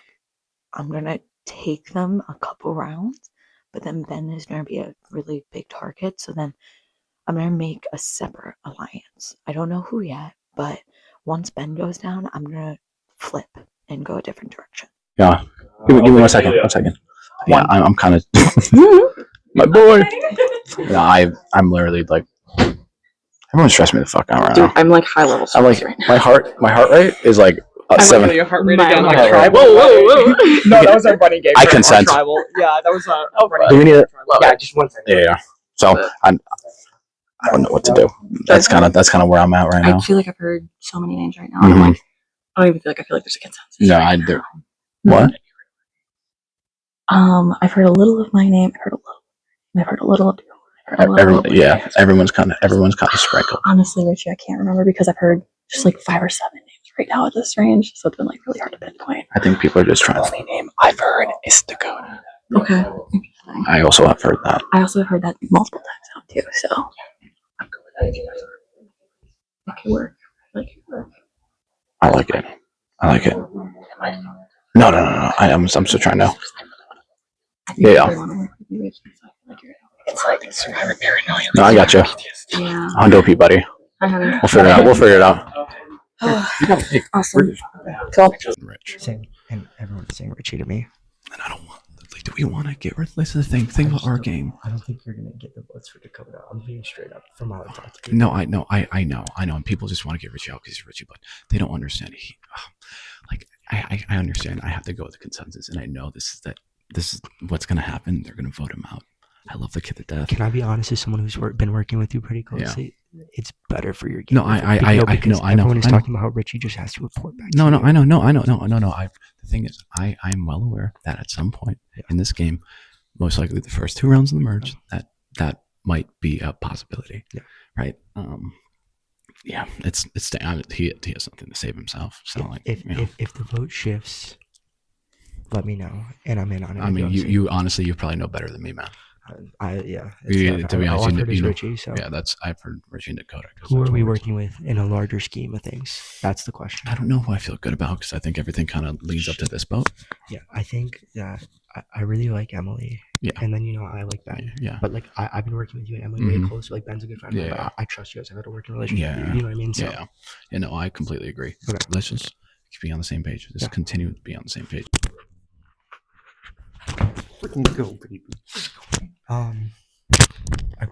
I'm gonna take them a couple rounds, but then Ben is gonna be a really big target. So then I'm gonna make a separate alliance. I don't know who yet, but once Ben goes down, I'm gonna flip and go a different direction. Yeah. Give me 1 second. 1 second. Yeah, I'm kind of my boy. Yeah, I'm literally like everyone's stressing me the fuck out right now. I'm like high level. I'm like my heart rate is like 7. Your heart rate My again, like heart rate. tribal. Whoa. No, that was our running game. I for consent. our tribal. Yeah, that was our running Do we game. need it? Yeah, just 1 second. Yeah. So I don't know what to do. That's kind of where I'm at right now. I feel like I've heard so many names right now. Mhm. I'm like, I don't even feel like there's a consensus. No, I do. What? I've heard a little of my name. I've heard a little of you. Everyone's kind of sprinkled. Honestly, Richie, I can't remember because I've heard just like 5 or 7 names right now at this range, so it's been like really hard to pinpoint. I think people are just trying. The only name I've heard is Dakota. Okay. I also have heard that. I also have heard that multiple times now too. So I'm good with that. If you guys are. Make it work. I like it. No. I'm still trying to. Yeah. It's like survivor paranoia. No, I got you. Yeah. I'm dopey, buddy. I haven't. We'll figure it out. Awesome. Cool. Rich. And everyone's saying Richie to me. And I don't want. Like, do we want to get rid? This is the thing. Think about our game. I don't think you're gonna get the votes for Dakota. I'm being straight up from all I talked to. No, I know, and people just want to get Richie out because he's Richie, but they don't understand. I understand. I have to go with the consensus, and I know this is what's going to happen. They're going to vote him out. I love the kid to death. Can I be honest? As someone who's been working with you pretty closely, it's better for your game. No, I know. Everyone is talking about how Richie just has to report back. No, I know. The thing is, I'm well aware that at some point in this game, most likely the first 2 rounds of the merge, that might be a possibility, right? Yeah, it's he has something to save himself. So if the vote shifts, let me know, and I'm in on it. I mean, you honestly, you probably know better than me, man. To be honest, Richie, so. Yeah, I've heard Richie and Dakota. Who are we working with in a larger scheme of things? That's the question. I don't know who I feel good about because I think everything kind of leads up to this vote. Yeah, I think that I really like Emily. Yeah, and then I like Ben. Yeah, but like I've been working with you and Emily way closer. Like Ben's a good friend. Yeah, I trust you guys. I've had a working relationship. Yeah, you know what I mean. So. Yeah. No, I completely agree. Okay. Let's just be on the same page. Just continue to be on the same page. Freaking go, baby. Are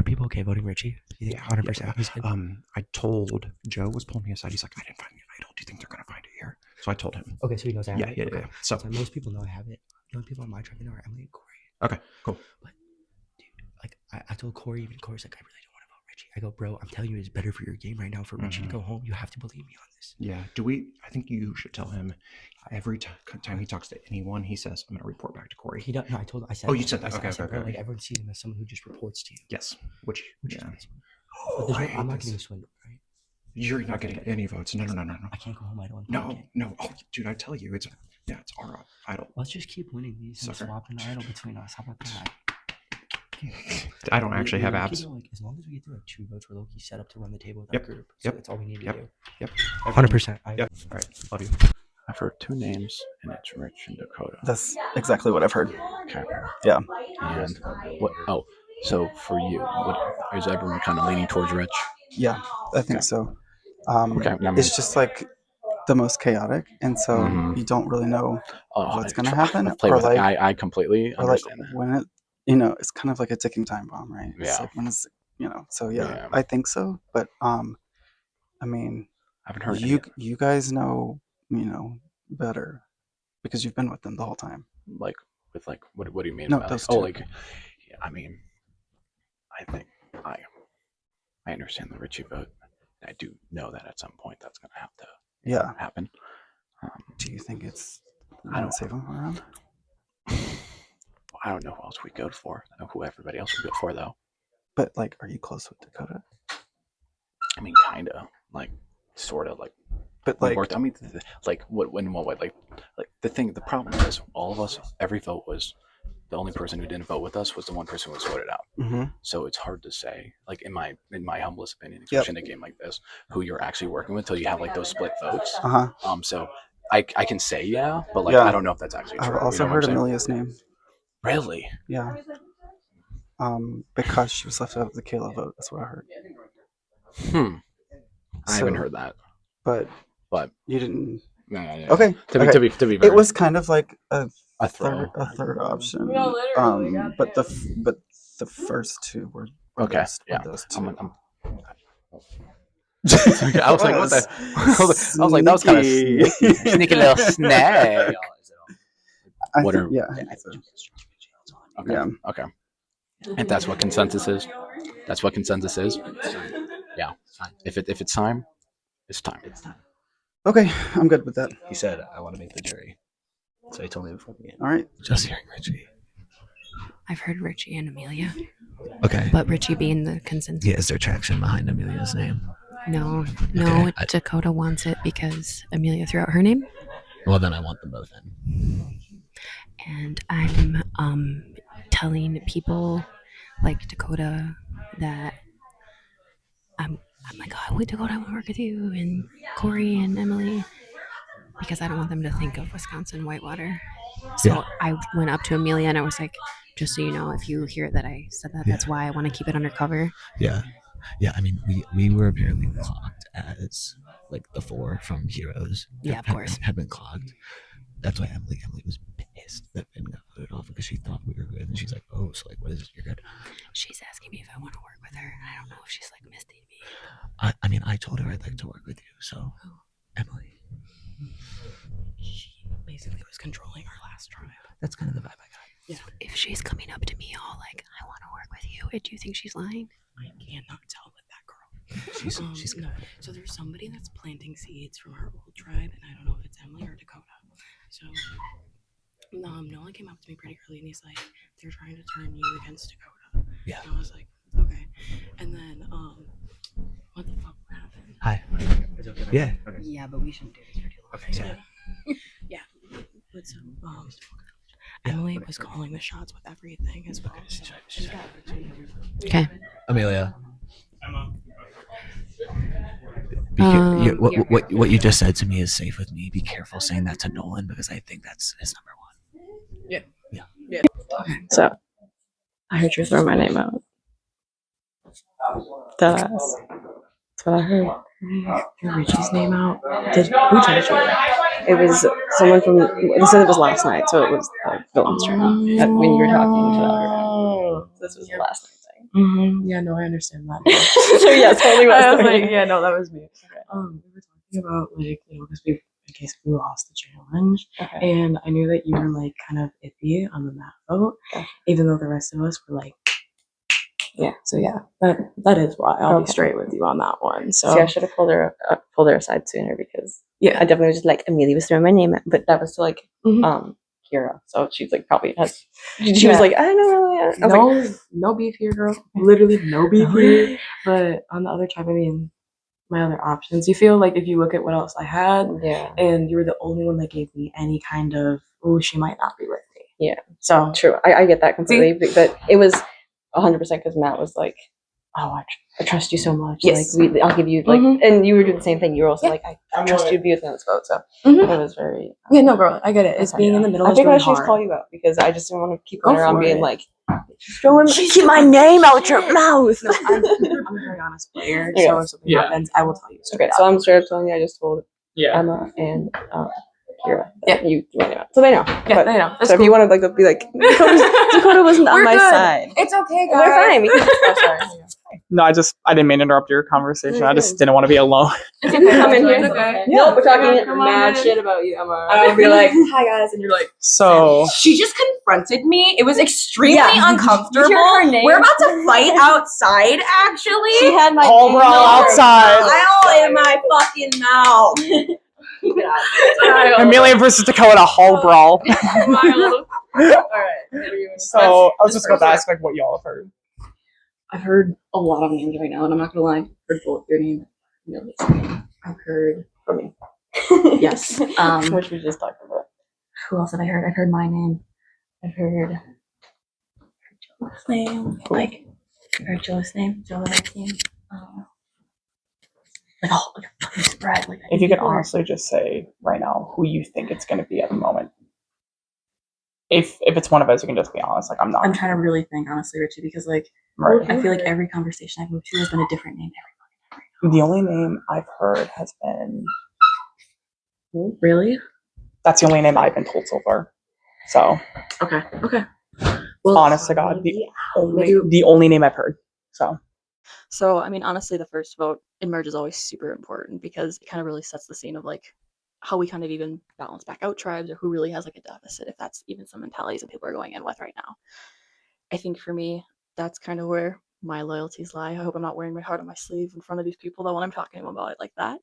people okay voting Richie? Yeah, 100%. I told Joe was pulling me aside. He's like, I didn't find the idol. Do you think they're gonna find it here? So I told him. Okay, so he knows I have it. Yeah. So most people know I have it. The only people on my tribe know are Emily and Corey. Okay, cool. But dude, like I told Corey, even Corey's like, I really don't want to vote Richie. I go, bro, I'm telling you, it's better for your game right now for Richie to go home. You have to believe me on this. Yeah. I think you should tell him every time he talks to anyone, he says, I'm going to report back to Corey. He doesn't. No, I told him. I said. Oh, you said that. Okay. Like everyone sees him as someone who just reports to you. Yes. Which is nice. I'm not getting swindled, right? You're not getting any votes. No. I can't go home. I don't. No. Oh, dude, I tell you, it's our idol. Let's just keep winning these and swapping the idol between us. How about that? I don't actually have abs. As long as we get through 2 votes, we're low-key set up to run the table with that group. So that's all we need to do. Yep. 100%. All right. Love you. I've heard 2 names, and it's Rich and Dakota. That's exactly what I've heard. Okay. Yeah. And what? Oh, So for you, what is everyone kind of leaning towards Rich? Yeah, I think so. Okay, I mean- It's just like the most chaotic, and so Mhm. you don't really know what's gonna I've happen, played or with it. like, I completely or like understand that. when it, it's kind of like a ticking time bomb, right? It's Yeah. like when it's, So yeah, Yeah. I think so. But I mean, I haven't heard you guys know, better because you've been with them the whole time. like with like what do you mean No, by those like, two. like yeah, I mean I think I understand the Richie vote. I do know that at some point that's gonna have to Yeah. happen. Do you think it's I don't save them around? I don't know who else we go for. I know who everybody else would go for though. But like, are you close with Dakota? I mean, kinda, like, sort of, like, But we like, worked. I mean, like, what way? Like the problem is, all of us, every vote was the only person who didn't vote with us was the one person who was voted out. Mhm. So it's hard to say, like, in my humblest opinion, Yep. especially in a game like this, who you're actually working with till you have like those split votes. Uh-huh. So I can say yeah, but like Yeah. I don't know if that's actually true. I've also you know what heard I'm saying? Amelia's name. Really? Yeah. Because she was left out of the Kayla vote. That's what I heard. I haven't heard that. But But you didn't. Yeah. Okay. To be It very, was kind of like a throw. third option. No, literally, we got But the first two were Okay. Were those two. Okay, I was like, what the? I was like, that was kind of sneaky, sneaky little snag. What are? Yeah. Okay. Yeah. Okay. If that's what consensus is, that's what consensus is. Yeah. If it's time, it's time. Okay, I'm good with that. He said, "I want to make the jury," so he told me before the game. All right. Just hearing Richie. I've heard Richie and Amelia. Okay. But Richie being the consensus. Yeah, is there traction behind Amelia's name? No, Okay, Dakota wants it because Amelia threw out her name. Well, then I want them both in. And I'm telling people like Dakota that I'm like, oh, wait, Dakota, I want to work with you and Corey and Emily because I don't want them to think of Wisconsin Whitewater. So Yeah. I went up to Amelia and I was like, just so you know, if you hear that I said that, that's why I want to keep it undercover. Yeah. I mean, we were apparently clocked as like the 4 from Heroes. Yeah, of course. Had been clocked. That's why Emily was pissed that Finn got voted off because she thought we were good, and she's like, "Oh, so like, what is it? You're good." She's asking me if I want to work with her, and I don't know if she's like misting me. I mean, I told her I'd like to work with you. So, Emily. She basically was controlling our last tribe. That's kind of the vibe I got. Yeah. If she's coming up to me all like, I want to work with you, do you think she's lying? I cannot tell with that girl. She's no. So there's somebody that's planting seeds from her old tribe, and I don't know if it's Emily or Dakota. So Nolan came up to me pretty early, and he's like, "They're trying to turn you against Dakota." Yeah. And I was like, "Okay." And then what the fuck happened? Hi. Yeah. Yeah, but we shouldn't do this for too long. Okay. Yeah. But so Emily was calling the shots with everything as well. Okay. Amelia. What you just said to me is safe with me. Be careful saying that to Nolan because I think that's his number one. Yeah. So, I heard you throw my name out. That's what I heard. Threw Richie's name out. Who told you? It was someone from. They said it was last night, so it was the villain's turn. When you were talking to the other guy. This was the last night thing. Mm-hmm. Yeah, no, I understand that. So yeah, totally. I was like, yeah, no, that was me. Okay. We were talking about like, because in case we lost the challenge, and I knew that you were like kind of iffy on the map vote, even though the rest of us were like, yeah. So yeah, that is why I'll be straight with you on that one. So See, I should have pulled her aside sooner because I definitely was just like Amelia was throwing my name out, but that was to like Kira, so she's like probably has. She was like, I don't know. No beef here, girl. Literally no beef here. But on the other tribe, I mean, my other options. You feel like if you look at what else I had, and you were the only one that gave me any kind of, oh, she might not be with me. Yeah. So true. I get that completely, but it was 100% because Matt was like, oh, I trust you so much. Yes. Like I'll give you like, Mhm. and you were doing the same thing. You were also Yeah. like, I trust you to be within this vote. So Mhm. it was very. Yeah, no, girl, I get it. It's okay, being in yeah. the middle I is think really I should just hard. call you out because I just didn't want to keep Go going around for being it. like, show him, keep my name out your mouth. No, I'm a very honest player, Okay. so if something happens, I will tell you. Okay, so I'm straight up telling you. I just told Emma and Kira. Yeah. You my name out, so they know. Yeah, But- they know. That's So if you cool. want to like be like, Dakota wasn't on We're my good. side. It's okay, guys. We're fine. We can. Oh, sorry. No, I didn't mean to interrupt your conversation. I just didn't want to be alone. It's okay. Come in here. It's okay. Nope, we're talking Come on mad in. shit about you, Emma. I would be like, hi guys, and you're like, So she just confronted me. It was extremely Yeah. uncomfortable. You hear her name? We're about to fight outside, actually. She had my Home name brawl in her outside. mouth. I in my fucking mouth. Keep it out. Amelia versus Dakota, hall brawl. All right. So I was just about to ask like what y'all have heard. I've heard a lot of names right now, and I'm not gonna lie. I've heard both your name, Millie's name. I've heard from me. Yes. Which we just talked about. Who else have I heard? I've heard my name. I've heard Joe's name. Like, I've heard Joe's name. Joe and my team. Like a fucking spread. Like, If you could honestly just say right now who you think it's going to be at the moment. If it's one of us, you can just be honest. Like I'm not. I'm trying to really think, honestly, Richie, because like Right. I feel like every conversation I've moved to has been a different name. The only name I've heard has been. Really? That's the only name I've been told so far. So. Okay. Well, honest to God, the only name I've heard. So, I mean, honestly, the first vote in merge is always super important because it kind of really sets the scene of like how we kind of even balance back out tribes or who really has like a deficit, if that's even some mentalities that people are going in with right now. I think for me, that's kind of where my loyalties lie. I hope I'm not wearing my heart on my sleeve in front of these people though when I'm talking to them about it like that.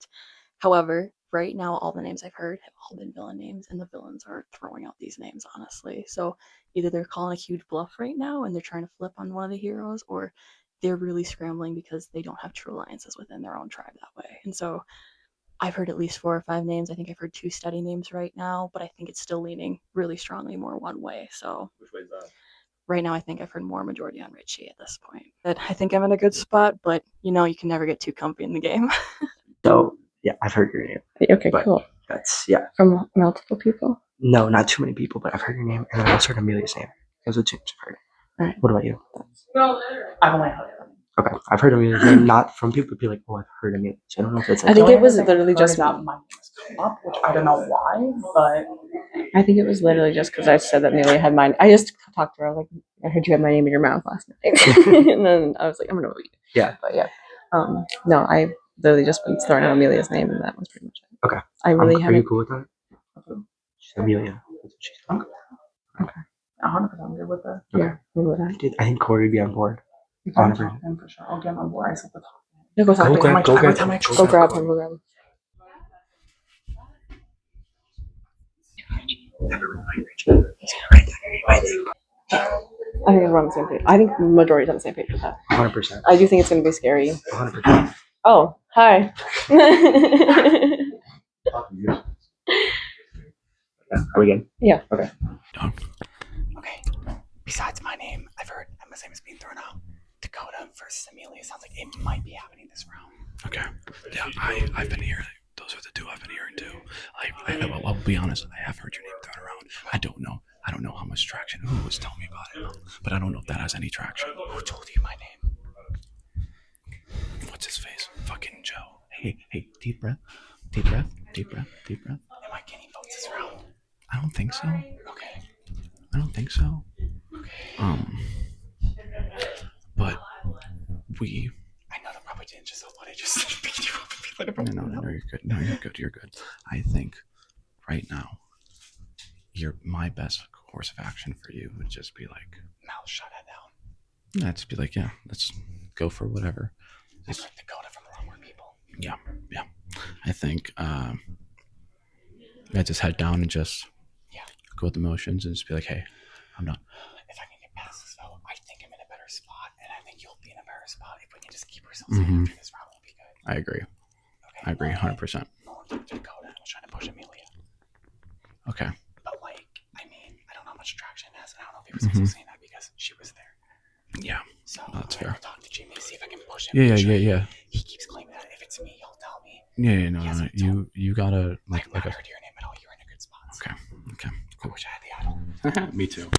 However, right now, all the names I've heard have all been villain names, and the villains are throwing out these names, honestly. So either they're calling a huge bluff right now and they're trying to flip on one of the heroes, or they're really scrambling because they don't have true alliances within their own tribe that way. And so I've heard at least 4 or 5 names. I think I've heard 2 steady names right now, but I think it's still leaning really strongly more one way. So Which way is that? right now, I think I've heard more majority on Richie at this point. But I think I'm in a good spot, but you can never get too comfy in the game. So yeah, I've heard your name. Okay, but cool. That's yeah. From multiple people? No, not too many people, but I've heard your name, and then I also heard Amelia's name. Those are 2 I've heard. All right. What about you? I've only heard. Okay, I've heard Amelia's name, not from people, but be like, oh, I've heard Amelia. So I don't know if it's. I think it was literally just that my name has come up, which I don't know why, but I think it was literally just because I said that Amelia had mine. I just talked to her. I was like, I heard you had my name in your mouth last night, and then I was like, I'm gonna vote you. Yeah. But yeah, no, I literally just been throwing out Amelia's name, and that was pretty much it. Okay. I really Are haven't. you cool with that? Amelia. That's what she's talking. 100% I'm good with that. Yeah, I'm good with that. I think Corey would be on board. I'm talking for sure. I'll get him on board. I said the top. No, go talk to him. Go Go grab him. Go grab him. I think we're on the same page. I think the majority's on the same page with that. 100%. I do think it's going to be scary. 100%. Oh, hi. Are we good? Yeah. Okay. Okay. Besides my name, I've heard Emma's name is being thrown out. Dakota versus Amelia sounds like it might be happening this round. Okay. Yeah, I've been hearing. Those are the 2 I've been hearing too. I'll be honest. I have heard your name thrown around. I don't know how much traction. Who was telling me about it? But I don't know if that has any traction. Who told you my name? What's his face? Fucking Joe. Hey, deep breath. Deep breath. Deep breath. Deep breath. Am I getting votes this round? I don't think so. Okay. I don't think so. Okay. But we. I know that probably didn't just what I just picked you up and be like, No, you're good. No, you're good. You're good. I think right now, my best course of action for you would just be like, mouth shut it down. Yeah, just be like, yeah, let's go for whatever. It's like Dakota from the wrong people. Yeah. I think I just head down and just go with the motions and just be like, hey, I'm not. If I can get past this though, I think I'm in a better spot, and I think you'll be in a better spot if we can just keep ourselves in after this round. Will be good. I agree. Okay. I agree 100%. No one took Dakota. I was trying to push Amelia. Okay. But like, I mean, I don't know how much traction it has, and I don't know if he was also saying that because she was there. Yeah. So That's I'm fair. gonna talk to Jimmy to see if I can push him. Yeah. He keeps claiming that if it's me, he'll tell me. Yeah, no. You gotta like I've not heard your name at all. You're in a good spot. Okay. I wish I had the idol. Me too.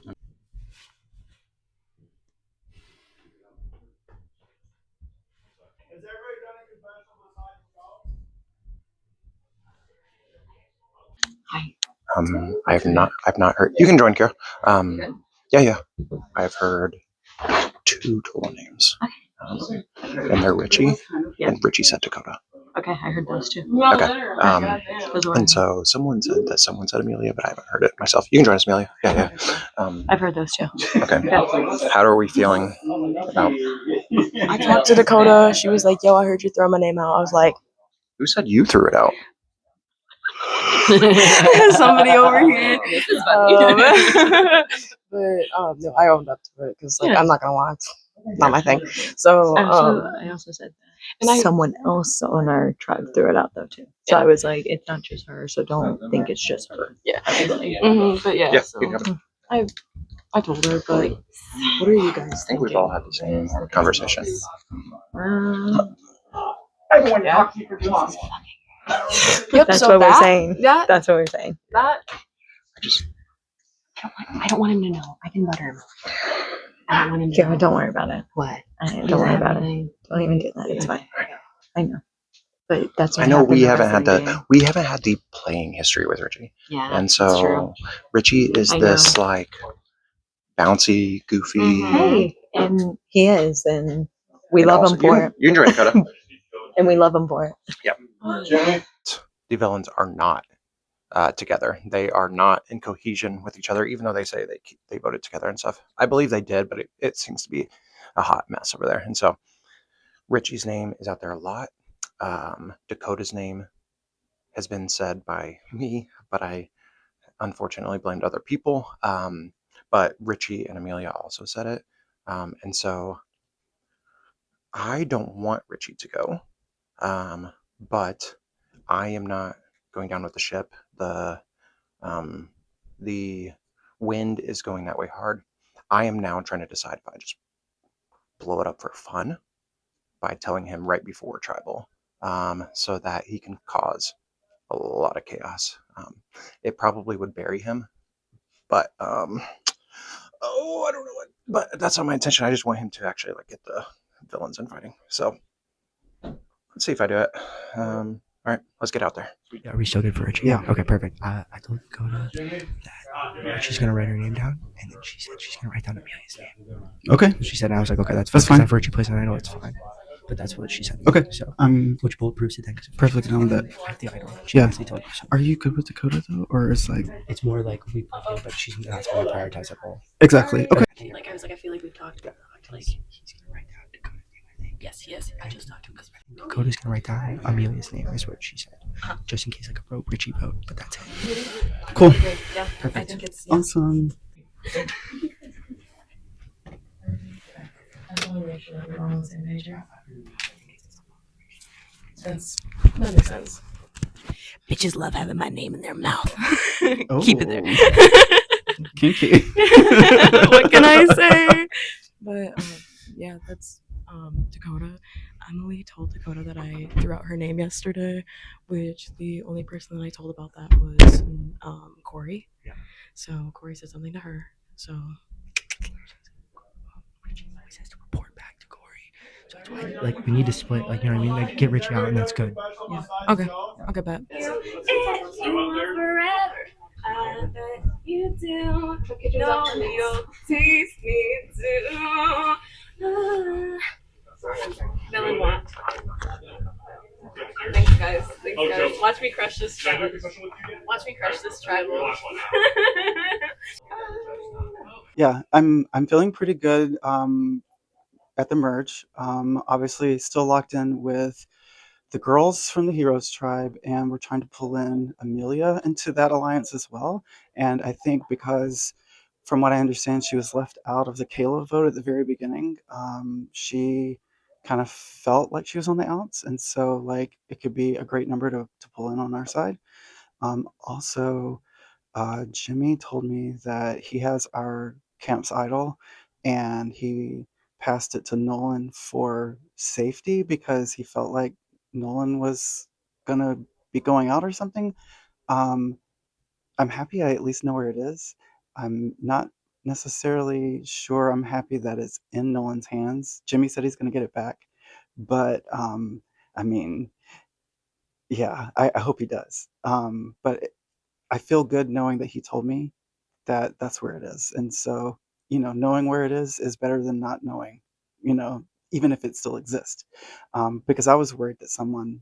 I've not heard. You can join, Kira. Yeah. I've heard 2 total names. And they're Richie, and Richie said Dakota. Okay, I heard those two. Okay. And so someone said Amelia, but I haven't heard it myself. You can join us, Amelia. Yeah. I've heard those two. Okay. How are we feeling about? I talked to Dakota. She was like, "Yo, I heard you throw my name out." I was like, Who said you threw it out? somebody over here. This is funny. But no, I owned up to it because Yeah. I'm not gonna lie, it's not my thing. So I also said that. And someone else on our tribe threw it out though too. So I was like, it's not just her, so don't think it's just her. Yeah. But yeah, Yeah, so you can I told her, but what are you guys I think we've thinking? all had the same conversation. Everyone talks to you for too long. Yep, That's so what we're that- saying. that- That's what we're saying. That I don't want him to know. I can butter him. I don't want him to Kara, don't worry about it. What? Don't worry about it. Don't even do that. It's fine. I know. But that's what I know happened we the haven't had wrestling game. the playing history with Richie. Yeah, And that's so true. Richie is I this know. like bouncy, goofy. Hey, and he is, and we and love also- him for it. You can join Dakota. And we love him for it. Yep. The villains are not together. They are not in cohesion with each other, even though they say they voted together and stuff. I believe they did, but it seems to be a hot mess over there. And so Richie's name is out there a lot. Dakota's name has been said by me, but I unfortunately blamed other people. But Richie and Amelia also said it. And so I don't want Richie to go. But I am not going down with the ship. The wind is going that way hard. I am now trying to decide if I just blow it up for fun by telling him right before tribal, so that he can cause a lot of chaos. It probably would bury him, but I don't know what. But that's not my intention. I just want him to actually like get the villains in fighting. So let's see if I do it. All right, let's get out there. Yeah, are we still good for Richie? Yeah. Okay, perfect. I told Dakota that she's gonna write her name down, and then she said she's gonna write down Amelia's name. Okay. So she said, and I was like, okay, that's fine. That's fine. If Richie plays an idol, it's fine. But that's what she said. Okay. So, I'm which bulletproofs it then? perfectly down with that. The idol. She Yeah. honestly told me so. Are you good with Dakota though, or is like It's more like we play him, but she's not gonna prioritize at all. exactly? Okay. Like I was like, I feel like we've talked about like He's gonna write down Dakota's name, I think. yes, he is. I just talked to him. Dakota's gonna write down Amelia's name, is what she said. Just in case like a Richie vote, but that's it. Cool. Yeah, Perfect. I think it's Awesome. that makes sense. Bitches love having my name in their mouth. Keep it there. Kinky. What can I say? But yeah, that's Dakota. Emily told Dakota that I threw out her name yesterday, which the only person that I told about that was Corey. Yeah. So Corey said something to her. So Richie always has to report back to Corey. So that's why, like, we need to split. Like, you know what I mean? Like, get Richie out, and that's good. yeah. Okay. Okay, bet. Forever. I bet you do. No, you'll tease me too. Villain one. Thanks, guys. Thanks, guys. Watch me crush this tribal. Watch me crush this tribal. Yeah, I'm feeling pretty good at the merge. Obviously still locked in with the girls from the Heroes tribe, and we're trying to pull in Amelia into that alliance as well. And I think because from what I understand, she was left out of the Kayla vote at the very beginning. She kind of felt like she was on the outs, and so like it could be a great number to pull in on our side. Also, Jimmy told me that he has our camp's idol, and he passed it to Nolan for safety because he felt like Nolan was gonna be going out or something. I'm happy I at least know where it is. I'm not necessarily sure I'm happy that it's in Nolan's hands. Jimmy said he's gonna get it back, but I mean, yeah, I hope he does. But I feel good knowing that he told me that that's where it is. And so, knowing where it is better than not knowing, even if it still exists. Because I was worried that someone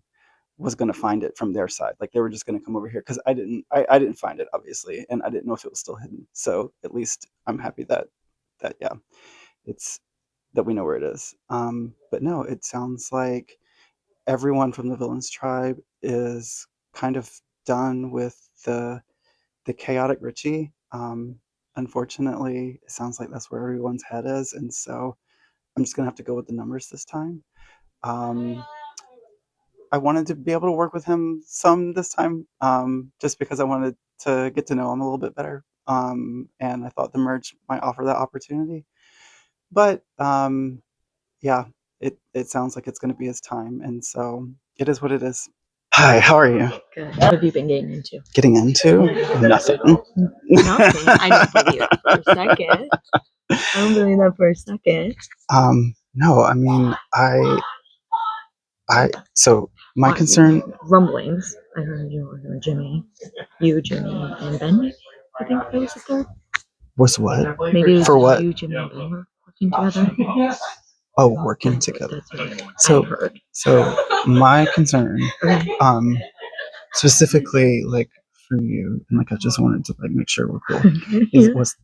was going to find it from their side. Like they were just going to come over here because I didn't find it obviously. And I didn't know if it was still hidden. So at least I'm happy that, yeah, it's that we know where it is. But no, it sounds like everyone from the villains tribe is kind of done with the chaotic Richie. Unfortunately, it sounds like that's where everyone's head is, and so I'm just gonna have to go with the numbers this time. I wanted to be able to work with him some this time, just because I wanted to get to know him a little bit better, and I thought the merge might offer that opportunity. But yeah, it sounds like it's going to be his time, and so it is what it is. Hi, how are you? Good. What have you been getting into? Getting into nothing. Nothing. I don't believe it for a second. I don't believe that for a second. No, I mean, so my On concern, rumblings. I heard you were with Jimmy. You, Jimmy, and Ben, maybe? I think that was the third. was what? Maybe it was For what? you, Jimmy, and Ben were working together. Oh, working together. That's what I So, heard. so my concern, specifically, like for you, and like I just wanted to like make sure we're cool. Is was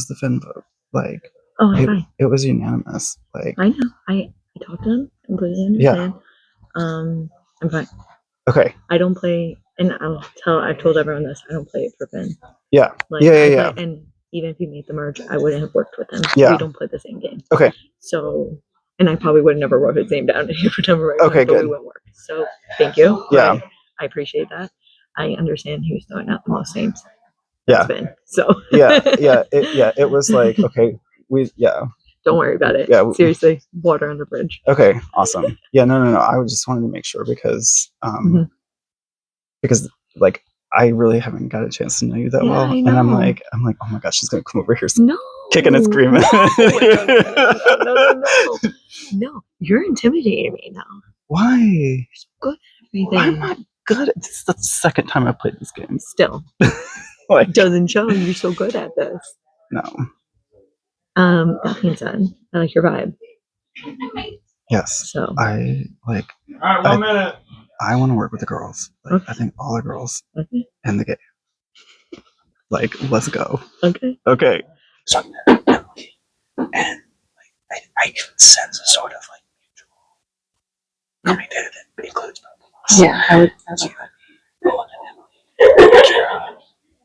the Finn vote like? Oh, I'm fine. It was unanimous. Like I know. I talked to him. Completely understand. I'm fine. Okay. I don't play, and I've told everyone this. I don't play it for Finn. Yeah. Like, Yeah. And even if he made the merge, I wouldn't have worked with him. Yeah. We don't play the same game. Okay. So, and I probably would have never wrote his name down if he would never write Okay, down, but good. we wouldn't work. So, thank you. Yeah. I appreciate that. I understand he was throwing out the most names. Yeah. Finn. So. Yeah. It was like okay, Don't worry about it. Yeah. Seriously, water under the bridge. Okay, awesome. Yeah, no. I just wanted to make sure because because like I really haven't got a chance to know you that well, I and I'm know. like, oh my gosh, she's gonna come over here, No. kicking and screaming. No, you're intimidating me now. Why? You're so good at everything. I'm not good at this. Is the second time I played this game. Still, like, doesn't show you're so good at this. No. That being said, I like your vibe. Yes. So I like. All right, 1 minute. I want to work with the girls. Like, I think all the girls in the game. Like, let's go. Okay. Okay. So, and like, I can sense a sort of like mutual. I mean, it includes both of us. Yeah, I would. Roland and Emily. Kira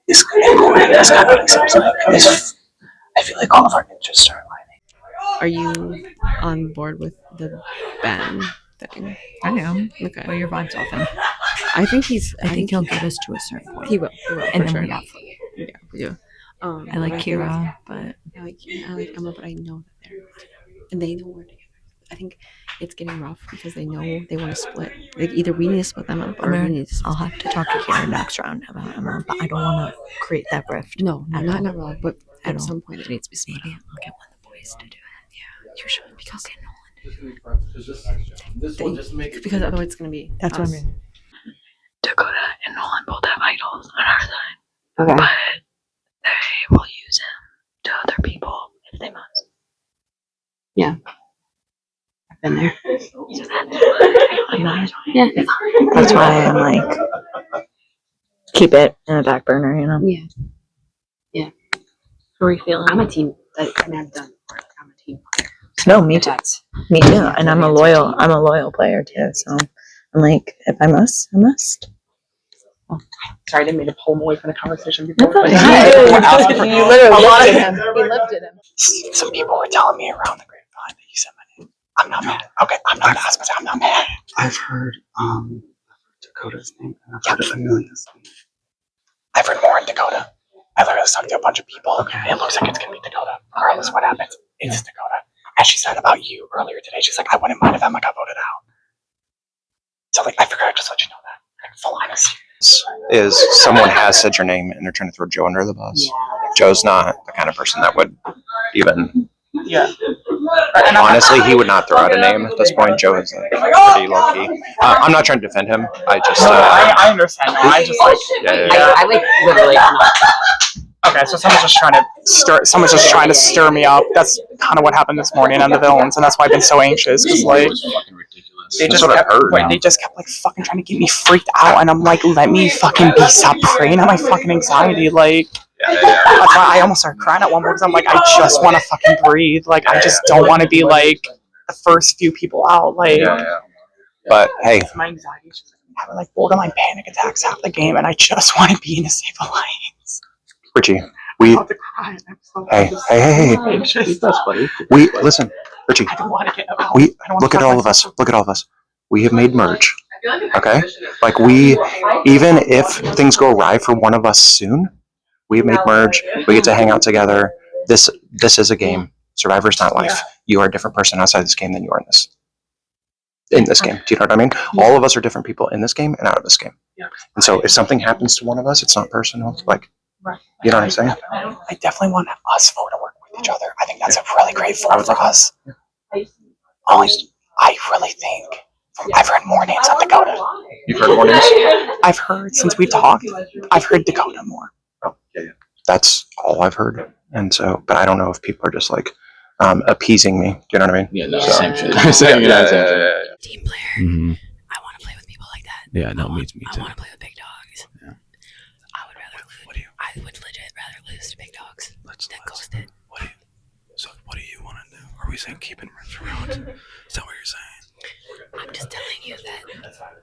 is important. That's kind of what it seems like. I feel like all of our interests are aligning. Are you on board with the Ben thing? I am. Okay. Well, your vibe's often. I think he'll get us to a certain point. He will. And for then we sure. got fun. Yeah, we do. I like Kira, but I like Emma, but I know that they're and they know we're together. I think it's getting rough because they know they want to split. Like either we need to split them up or we need to. I'll have to talk to Kira next round about Emma, but I don't want to create that rift. No, not wrong. But at some point it needs to be split. Maybe I'll get one of the boys to do it. Yeah, you should because This one just make it because otherwise it's gonna be. That's what I mean. Dakota and Nolan both have idols on our side. Okay. But they will use him to other people if they must. Yeah. I've been there. So that's Yeah. That's why I'm like, keep it in the back burner, you know? Yeah. Yeah. How are you feeling? I'm a team. I'm done. I'm a team player. No, me too. Me too. And I'm a loyal player too. So I'm like, if I must, I must. Sorry, I didn't mean to pull him away from the conversation before. That's But okay. you literally lifted him. He lifted him. Some people were telling me around the grapevine that you said my name. I'm not mad. Okay, I'm not mad. I'm not mad. I've heard Dakota's name, and I've heard Amelia's name. I've heard more in Dakota. I literally talked to a bunch of people. Okay. It looks like it's gonna be Dakota. Regardless of what happens, it's Dakota. as she said about you earlier today, she's like, I wouldn't mind if Emma got voted out. So like, I figured I'd just let you know that. Full honesty. Is someone has said your name and they're trying to throw Joe under the bus. Joe's not the kind of person that would even. Yeah. Honestly, he would not throw out a name at this point. Joe is like pretty low key. I'm not trying to defend him. I just. I understand. No, I just like. Yeah. I like literally. Okay, so someone's just trying to stir me up. That's kind of what happened this morning on the villains, and that's why I've been so anxious. Cause like. They just kept like fucking trying to get me freaked out, and I'm like, let me fucking stop preying on my fucking anxiety. Like, that's why I almost started crying at one point because I'm like, I just want to fucking breathe. Like, I just don't want to be like the first few people out. Like, But hey, my anxiety is just having like borderline panic attacks half the game, and I just want to be in a safe alliance. Richie, I'm about to cry. I'm so hey. We listen, Richie. I don't want to get out. We look at all of us. Look at all of us. We have made merge. Okay, like we, even if things go awry for one of us soon, we have made merge. We get to hang out together. This is a game. Survivor's not life. You are a different person outside this game than you are in this. In this game, do you know what I mean? All of us are different people in this game and out of this game. And so, if something happens to one of us, it's not personal. It's like, you know what I'm saying? I definitely want us four to work with each other. I think that's a really great form for us. I really think I've heard more names on Dakota. You've heard more names? I've heard since we talked. I've heard Dakota more. That's all I've heard. And so, but I don't know if people are just like appeasing me. Do you know what I mean? Yeah, no, so, same shit. Team player. Mm-hmm. I want to play with people like that. Yeah, no, me too. I want to play with big dogs. Yeah. I would rather lose. I would legit rather lose to big dogs than ghost it. What do you want to do? Are we saying keep it around? Is that what you're saying? I'm just telling you that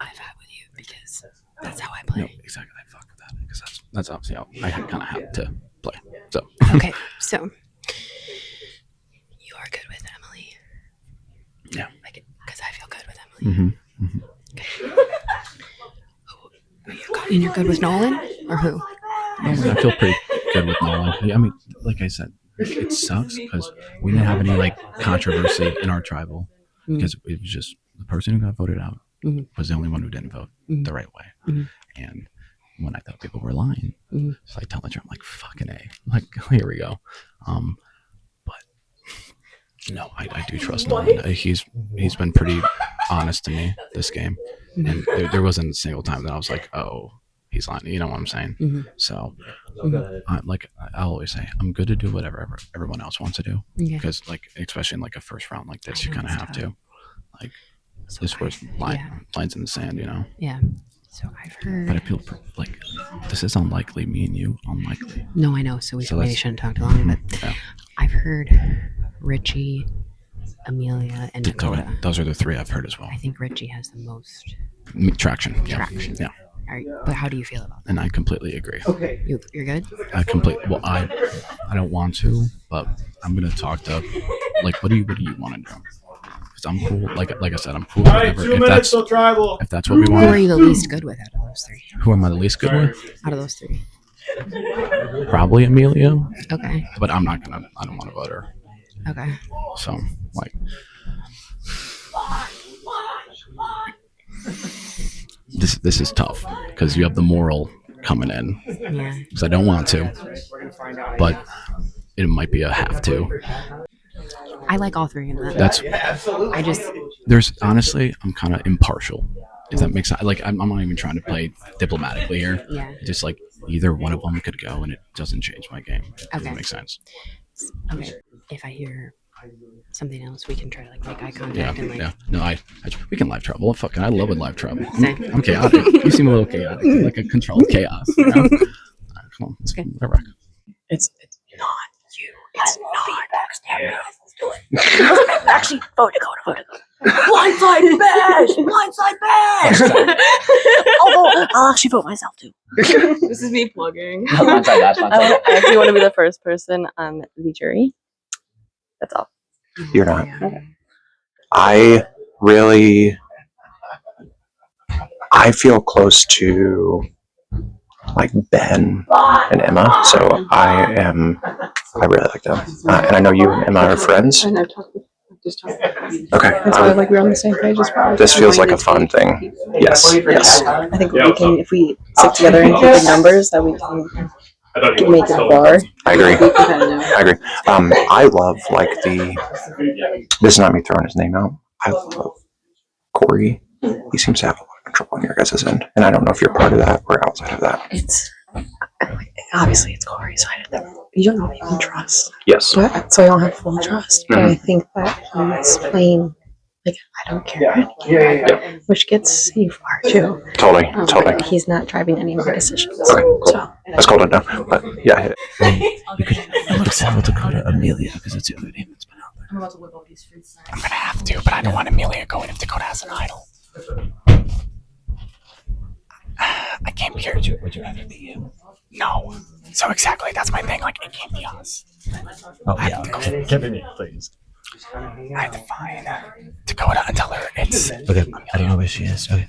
I've had with you because that's how I play. No, exactly. I fuck with that because that's obviously how I kind of have to play. So okay, so you are good with Emily. Yeah. Like, because I feel good with Emily. Mm-hmm. Mm-hmm. Okay. And you're good with Nolan or who? I feel pretty good with Nolan. I mean, like I said, it sucks because we didn't have any like controversy in our tribal because it was just the person who got voted out was the only one who didn't vote the right way. And when I thought people were lying, so I tell the I'm like, fucking A. Like, here we go. But no, I do trust Nolan. He's been pretty honest to me this game. And there wasn't a single time that I was like, oh, he's lying. You know what I'm saying? So, like I always say, I'm good to do whatever everyone else wants to do. Because, like, especially in like a first round like this, you kind of have to. Like, so this was lines in the sand, you know? Yeah. So I've heard. But I feel like this is unlikely. Me and you, unlikely. No, I know. So we maybe shouldn't talk too long. But I've heard Richie, Amelia, and Dakota. Those are the three I've heard as well. I think Richie has the most traction. Yeah. All right, but how do you feel about that? And I completely agree. Okay, you're good. Well, I don't want to, but I'm gonna talk to like what do you want to do? Because I'm cool. Like I said, I'm cool. All right, 2 minutes till tribal. If that's what we want. Who are you the least good with out of those three? Who am I the least good with? Out of those three. Probably Amelia. Okay. But I don't want to vote her. Okay. So like. This is tough because you have the moral coming in. Yeah. Because I don't want to, but it might be a have to. I like all three of them. There's honestly, I'm kind of impartial. If that makes sense. Like I'm not even trying to play diplomatically here. Yeah. Just like either one of them could go and it doesn't change my game. Okay. Does that make sense? Okay. If I hear something else, we can try to like make eye contact and like. Yeah. No, we can live travel. Fucking, I love it live travel. Same. I'm chaotic. You seem a little chaotic, like a controlled chaos. You know? All right, come on, okay. Whatever. It's not you. It's not. Actually, vote Dakota. Blindside bash! Blindside bash! I'll actually vote myself too. This is me plugging. I actually want to be the first person on the jury. That's all. You're not. Okay. I feel close to like Ben and Emma, so I really like them. And I know you and Emma are friends. Just talk. Okay. That's why like we're on the same page as far as This feels like a fun thing. Yes. Yes. I think we can, if we stick together and keep the numbers, that we can make it far. I agree. Be competitive. I agree. I love like this is not me throwing his name out. I love Corey. He seems to have a lot of control on your guys' end. And I don't know if you're part of that or outside of that. It's obviously it's Corey's side of them. You don't know if you can trust. Yes. But, so I don't have full trust. But I think that he's playing like I don't care, which gets you far too. Totally. Totally. But he's not driving any of my decisions. Okay, cool. So That's cool to know. But yeah. You could tell Dakota Amelia because it's the other name that's been out there. I'm about to whip out these fruits. I'm gonna have to, but I don't want Amelia going if Dakota has an idol. I came here. Would you rather be you? No. So exactly, that's my thing. Like, it can't be us. Oh yeah, give me please. I have to find Dakota and tell her it's. Okay, I don't know where she is. Okay.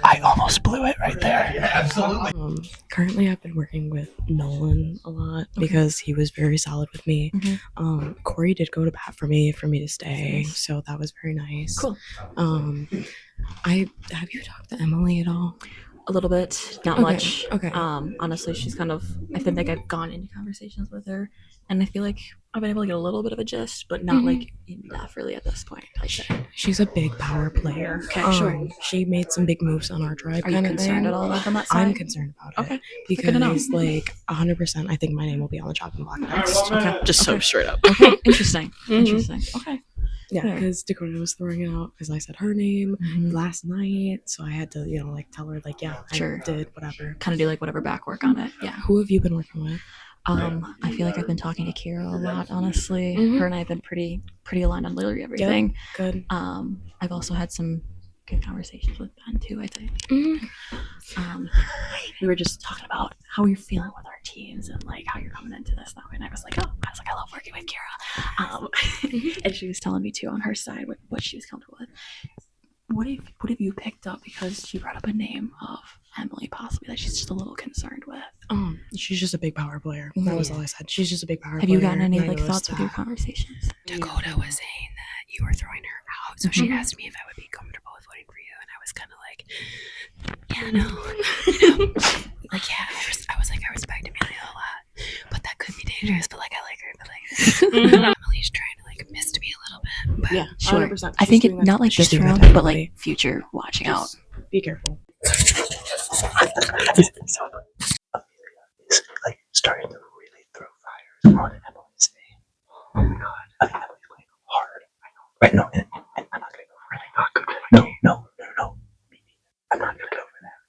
I almost blew it right there. Yeah, absolutely. Currently, I've been working with Nolan a lot because he was very solid with me. Corey did go to bat for me to stay, so that was very nice. Cool. Have you talked to Emily at all? A little bit, not Okay, much. okay. Honestly, she's kind of. I feel like I've gone into conversations with her, and I feel like I've been able to get a little bit of a gist, but not like enough really at this point. I'd say. She's a big power player. Okay, sure. She made some big moves on our drive. Are you kind of concerned thing. at all about that side? I'm concerned about it. Okay, good to know. Because like 100%, I think my name will be on the chopping block next. Okay, Just so straight up. Okay, interesting. Interesting. Okay. Yeah, because Dakota was throwing it out because I said her name last night, so I had to, like tell her like, yeah, Sure. I did whatever. Kind of do like whatever back work on it. Yeah. Who have you been working with? I feel like I've been talking to Kira a lot, honestly. Mhm. Her and I have been pretty aligned on literally everything. Good. I've also had some good conversations with Ben too, I think. We were just talking about how you're feeling with our teams and like how you're coming into this that way. And I was like, I love working with Kira. And she was telling me too on her side what she was comfortable with. What have you picked up because she brought up a name of Emily possibly that she's just a little concerned with? She's just a big power player. That was all I said. She's just a big power player. Have you gotten any and I like noticed thoughts with your that. conversations? Dakota was saying that you were throwing her out, so she asked me if I would be comfortable with voting for you, and I was kind of like, yeah, no, like yeah, I was like, I respect Amelia a lot, but that could be dangerous. But like, I like her, but like, Emily's trying to like mist me a little bit. But Yeah, Sure. 100%. I think She's it doing that- not like she's this doing that round, to but everybody. like future watching out. Just be careful. Is like starting to really throw fires on Emily's name. Oh my god. I think Emily's playing hard. I know. Right, no, and I'm not gonna go really not good. No. I'm not gonna go for that.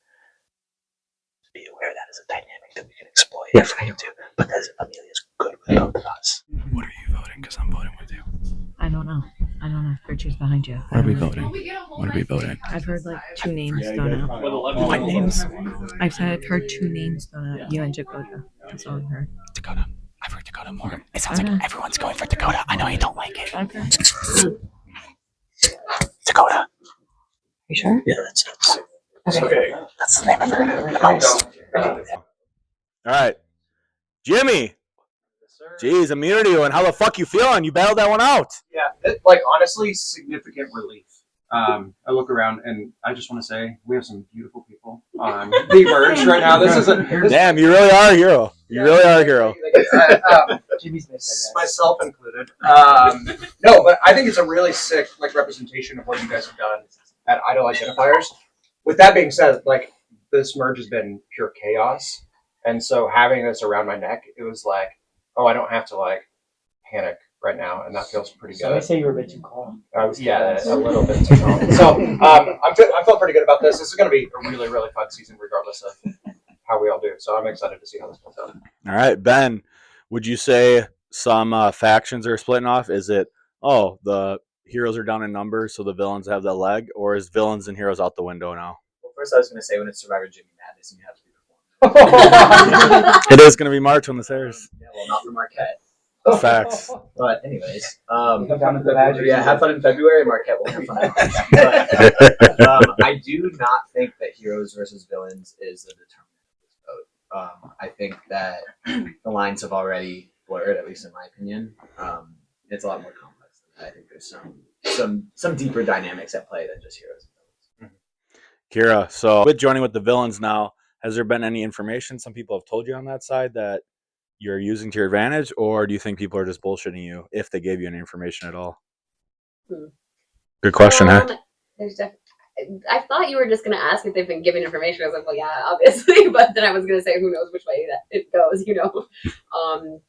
Just be aware that is a dynamic that we can exploit if we need to. Because Amelia's good with both of us. What are you voting? Because I'm voting with you. I don't know. Gertrude's behind you. What are we voting? What are we voting? I've heard like two names thrown out. What names? I've heard two names thrown out. You and Dakota. That's all I've heard. Dakota. I've heard Dakota more. It sounds like everyone's going for Dakota. I know you don't like it. Okay. Dakota. Are you sure? Yeah, that's Okay. That's the name I've heard. Nice. All right, Jimmy. Jeez, immunity, and how the fuck you feeling? You battled that one out. Yeah, like honestly, significant relief. I look around and I just want to say we have some beautiful people on the merge right now. This is Damn, you really are a hero. You really are a hero. Jimmy's myself included. No, but I think it's a really sick like representation of what you guys have done at Idol Identifiers. With that being said, like this merge has been pure chaos, and so having this around my neck, it was like, oh, I don't have to like panic right now, and that feels pretty good. So I say you were a bit too calm. Yeah, a little bit too calm. So I feel pretty good about this. This is going to be a really, really fun season, regardless of how we all do. So I'm excited to see how this goes out. All right, Ben, would you say some factions are splitting off? Is it, the heroes are down in numbers, so the villains have that leg, or is villains and heroes out the window now? Well, first I was going to say when it's Survivor Jimmy Madness, and you have to be performed. It is going to be March when this airs. Yeah, well, not for Marquette. Facts. But anyways, yeah, have fun in February, and Marquette will have fun in March. But, I do not think that heroes versus villains is the determinant of this vote. I think that the lines have already blurred, at least in my opinion. It's a lot more complex than that. I think there's some deeper dynamics at play than just heroes and villains. Kira, so with joining with the villains now, has there been any information some people have told you on that side that you're using to your advantage, or do you think people are just bullshitting you if they gave you any information at all? Good question, huh? There's I thought you were just gonna ask if they've been given information. I was like, well, yeah, obviously, but then I was gonna say, who knows which way that it goes, you know?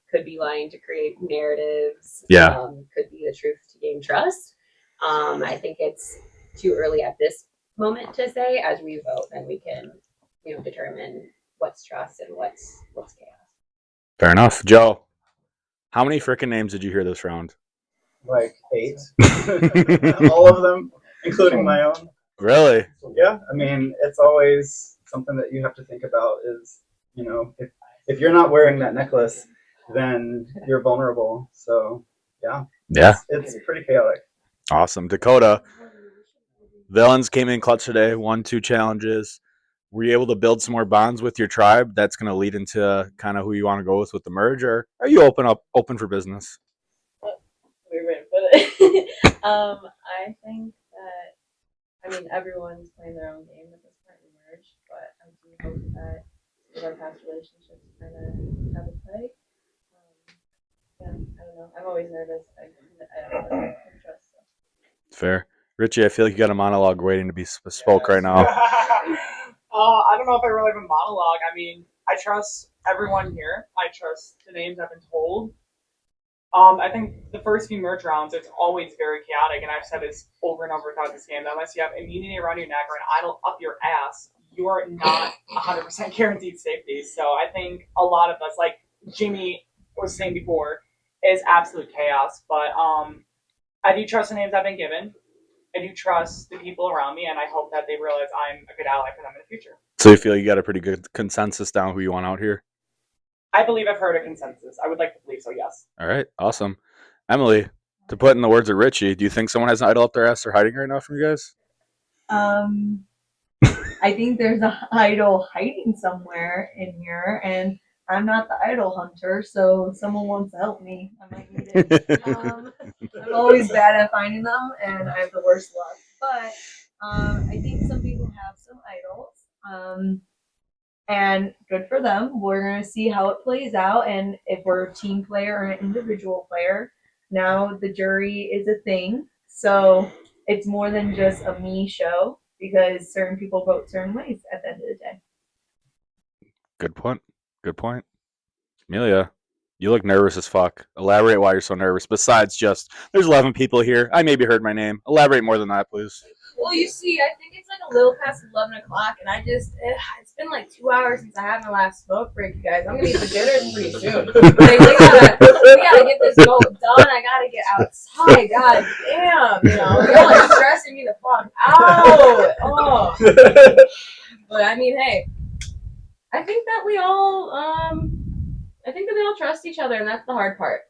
Could be lying to create narratives. Yeah. Could be the truth to gain trust. I think it's too early at this moment to say. As we vote, then we can, determine what's trust and what's chaos. Fair enough. Joe, how many freaking names did you hear this round? Like 8. All of them, including my own. Really? Yeah, I mean, it's always something that you have to think about is, if you're not wearing that necklace, then you're vulnerable. So, yeah. Yeah. It's pretty chaotic. Awesome. Dakota, villains came in clutch today, won 2 challenges. Were you able to build some more bonds with your tribe that's going to lead into kind of who you want to go with the merge, or are you open for business? Weird way to put it. I think that, everyone's playing their own game at this point in merge, but I do hope that with our past relationships kind of have a play. Yeah, I don't know. I'm always nervous. I don't know. I trust. Fair. Richie, I feel like you got a monologue waiting to be spoke right now. I don't know if I really have a monologue. I mean, I trust everyone here. I trust the names I've been told. I think the first few merge rounds, it's always very chaotic, and I've said this over and over throughout this game, that unless you have immunity around your neck or an idol up your ass, you are not 100% guaranteed safety. So I think a lot of us, like Jimmy was saying before, is absolute chaos. But I do trust the names I've been given. I do trust the people around me, and I hope that they realize I'm a good ally for them in the future. So you feel you got a pretty good consensus down who you want out here? I believe I've heard a consensus. I would like to believe so, yes. All right, awesome. Emily, to put in the words of Richie, do you think someone has an idol up their ass they're hiding right now from you guys? I think there's an idol hiding somewhere in here, and I'm not the idol hunter, so someone wants to help me. I might need it. I'm always bad at finding them, and I have the worst luck. But I think some people have some idols, and good for them. We're going to see how it plays out, and if we're a team player or an individual player. Now the jury is a thing, so it's more than just a me show, because certain people vote certain ways at the end of the day. Good point. Good point. Amelia, you look nervous as fuck. Elaborate why you're so nervous. Besides just, there's 11 people here. I maybe heard my name. Elaborate more than that, please. Well, you see, I think it's like a little past 11 o'clock, and it's been like 2 hours since I had my last smoke break, you guys. I'm going to eat the dinner pretty soon. Like, we gotta get this vote done. I got to get outside. God damn, y'all are stressing me the fuck out. Oh. But I mean, hey, I think that we all, trust each other, and that's the hard part.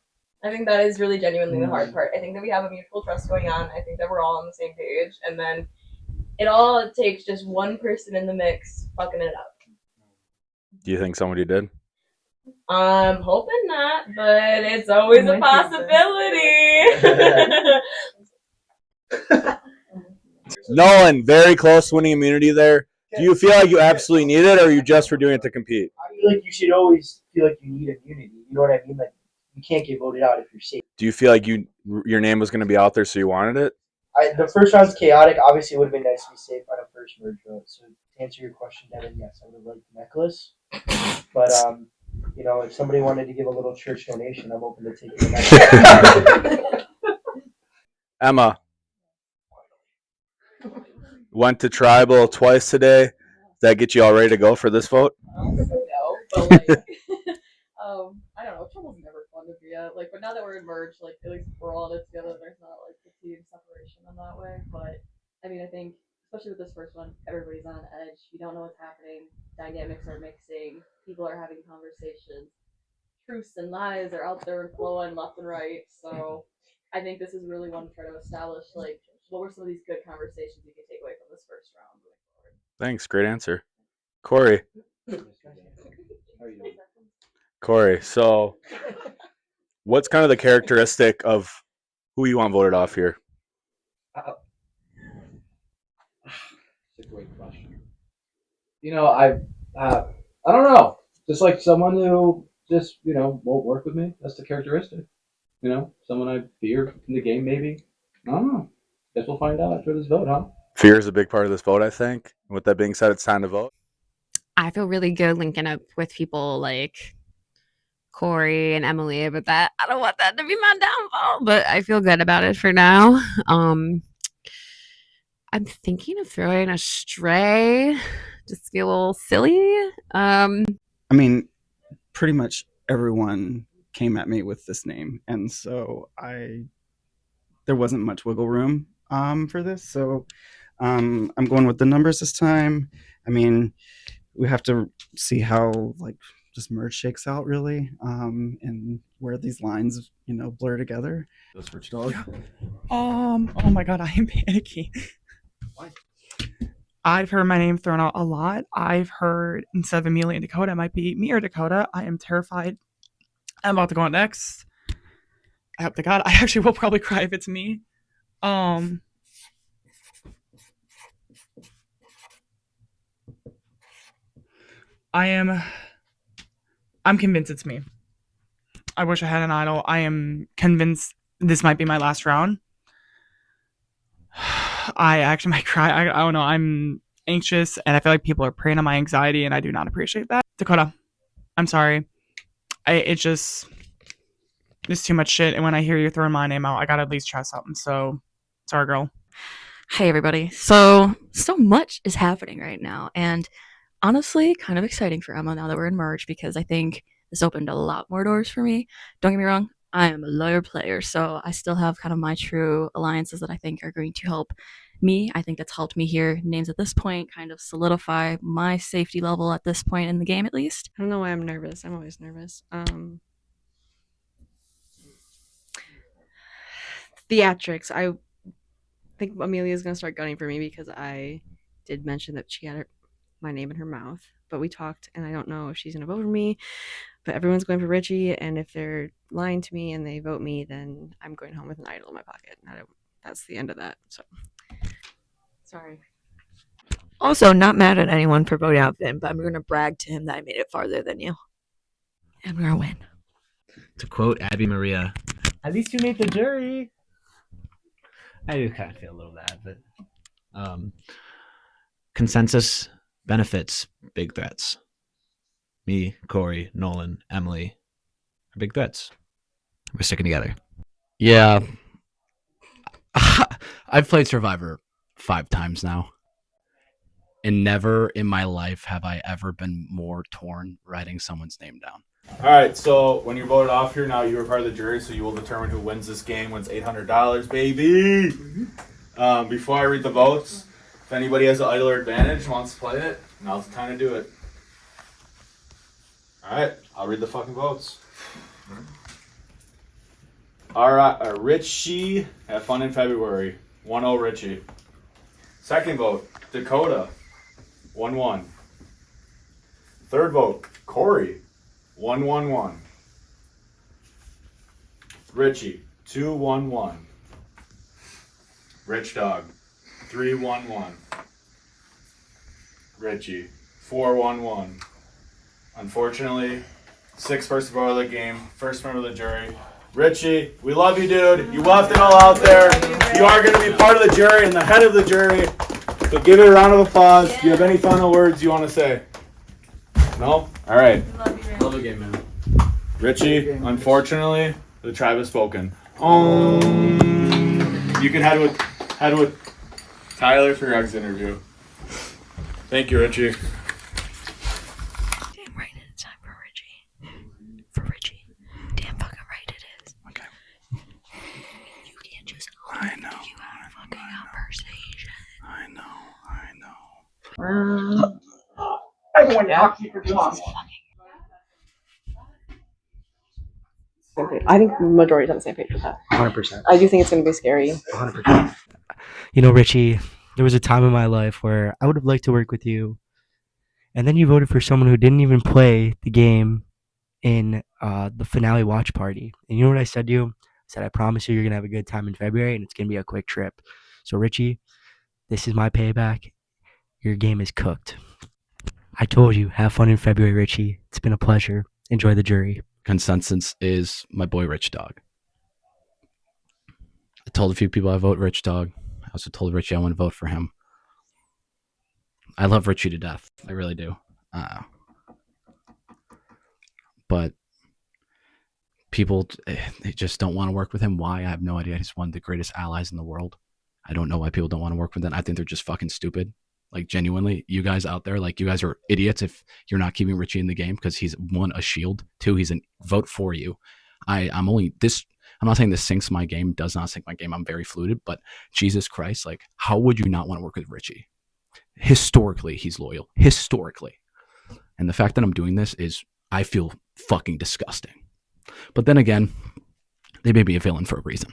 I think that is really genuinely the hard part. I think that we have a mutual trust going on. I think that we're all on the same page, and then it takes just one person in the mix fucking it up. Do you think somebody did? I'm hoping not, but it's always a possibility. Nolan, very close winning immunity there. Do you feel like you absolutely need it, or are you just for doing it to compete? I feel like you should always feel like you need immunity. You know what I mean? Like, you can't get voted out if you're safe. Do you feel like your name was going to be out there, so you wanted it? The first round's chaotic. Obviously, it would have been nice to be safe on a first merge vote. So to answer your question, Devin, yes, I would have liked the necklace. But if somebody wanted to give a little church donation, I'm open to taking the necklace. Emma went to tribal twice today. Does that get you all ready to go for this vote? No, but like, I don't know. Trouble's never fun to be at. Like, but now that we're in merge, like at least we're all in it together. There's not like the team separation in that way. But I mean, I think especially with this first one, everybody's on edge. You don't know what's happening. Dynamics are mixing. People are having conversations. Truths and lies are out there and flowing left and right. So I think this is really one to try to establish like what were some of these good conversations you can take away from this first round moving forward. Thanks. Great answer. Corey. So What's kind of the characteristic of who you want voted off here? That's a great question. You know, I don't know. Just like someone who just won't work with me. That's the characteristic. Someone I fear in the game. Maybe I don't know. Guess we'll find out after this vote, huh? Fear is a big part of this vote, I think. With that being said, it's time to vote. I feel really good linking up with people like Corey and Emily, but that I don't want that to be my downfall. But I feel good about it for now. I'm thinking of throwing a stray, just to be a little silly. I mean, pretty much everyone came at me with this name, and so there wasn't much wiggle room for this. So I'm going with the numbers this time. I mean, we have to see how just merge shakes out really, and where these lines blur together. That's Rich Dog. Oh my god, I am panicky. Why? I've heard my name thrown out a lot. I've heard instead of Amelia and Dakota, it might be me or Dakota. I am terrified. I'm about to go on next. I hope to God. I actually will probably cry if it's me. I'm convinced it's me. I wish I had an idol. I am convinced this might be my last round. I actually might cry. I don't know. I'm anxious, and I feel like people are preying on my anxiety, and I do not appreciate that. Dakota, I'm sorry. It's too much shit, and when I hear you throwing my name out, I gotta at least try something. So, sorry, girl. Hey everybody. So much is happening right now, and honestly, kind of exciting for Emma now that we're in merge because I think this opened a lot more doors for me. Don't get me wrong, I am a lawyer player, so I still have kind of my true alliances that I think are going to help me. I think that's helped me hear names at this point, kind of solidify my safety level at this point in the game, at least. I don't know why I'm nervous. I'm always nervous. Theatrics. I think Amelia's gonna start gunning for me because I did mention that she had my name in her mouth, but we talked, and I don't know if she's gonna vote for me. But everyone's going for Richie, and if they're lying to me and they vote me, then I'm going home with an idol in my pocket. That's the end of that. So, sorry. Also, not mad at anyone for voting out Vin, but I'm going to brag to him that I made it farther than you. And we're gonna win. To quote Abby Maria, At least you made the jury. I do kind of feel a little bad, but consensus benefits big threats. Me, Corey, Nolan, Emily are big threats. We're sticking together. Yeah. I've played Survivor 5 times now. And never in my life have I ever been more torn writing someone's name down. All right, so when you're voted off here, now you are part of the jury, so you will determine who wins this game, wins $800, baby. Before I read the votes, if anybody has an idol or advantage, wants to play it, now's the time to do it. All right, I'll read the fucking votes. All right, Richie, have fun in February. 1-0 Richie. Second vote, Dakota. 1-1. Third vote, Corey. 1-1-1. Richie. 2-1-1. Rich Dog. 3-1-1. Richie. 4-1-1. Unfortunately, 6th vote of the game, first member of the jury. Richie, we love you, dude. You left it all out there. You are going to be part of the jury and the head of the jury. So give it a round of applause. Do you have any final words you want to say? No? All right. Love the game, man. Richie, unfortunately, the tribe has spoken. You can head with Tyler for your exit interview. Thank you, Richie. Damn right it's time for Richie. For Richie. Damn fucking right it is. Okay. You can't just I know. you have a fucking conversation. I know. Everyone talks for too long. I think the majority's on the same page with that. 100%. I do think it's going to be scary. 100%. You know, Richie, there was a time in my life where I would have liked to work with you, and then you voted for someone who didn't even play the game in the finale watch party. And you know what I said to you? I said, I promise you're going to have a good time in February and it's going to be a quick trip. So, Richie, this is my payback. Your game is cooked. I told you, have fun in February, Richie. It's been a pleasure. Enjoy the jury. Consensus is my boy Rich Dog. I told a few people I vote Rich Dog. I also told Richie I want to vote for him. I love Richie to death. I really do. But people, they just don't want to work with him. Why? I have no idea. He's one of the greatest allies in the world. I don't know why people don't want to work with him. I think they're just fucking stupid. Like, genuinely, you guys out there, like, you guys are idiots if you're not keeping Richie in the game because he's, one, a shield. Two, he's a vote for you. I'm not saying this sinks my game, does not sink my game. I'm very fluid, but Jesus Christ, like, how would you not want to work with Richie? Historically, he's loyal. Historically. And the fact that I'm doing this is, I feel fucking disgusting. But then again, they may be a villain for a reason.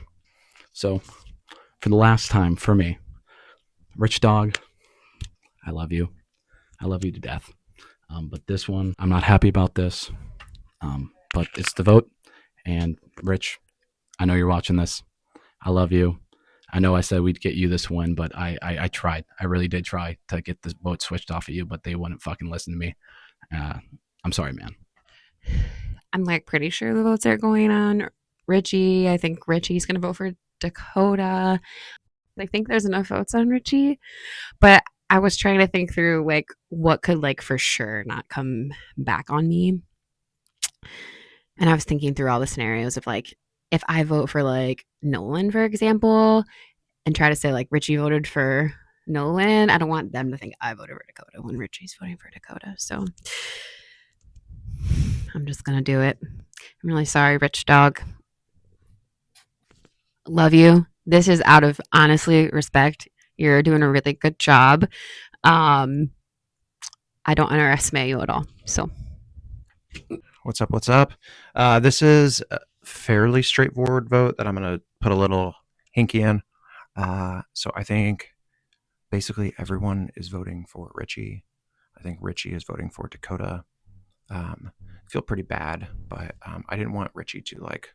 So, for the last time, for me, Rich Dog, I love you. I love you to death. But this one, I'm not happy about this. But it's the vote. And Rich, I know you're watching this. I love you. I know I said we'd get you this win, but I tried. I really did try to get this vote switched off of you, but they wouldn't fucking listen to me. I'm sorry, man. I'm like pretty sure the votes are going on Richie. I think Richie's going to vote for Dakota. I think there's enough votes on Richie, but I was trying to think through like what could like for sure not come back on me. And I was thinking through all the scenarios of like, if I vote for like Nolan, for example, and try to say like Richie voted for Nolan, I don't want them to think I voted for Dakota when Richie's voting for Dakota. So I'm just going to do it. I'm really sorry, Rich Dog. Love you. This is out of honestly respect. You're doing a really good job. I don't underestimate you at all. So What's up? What's up? This is a fairly straightforward vote that I'm going to put a little hinky in. So I think basically everyone is voting for Richie. I think Richie is voting for Dakota. I feel pretty bad, but I didn't want Richie to like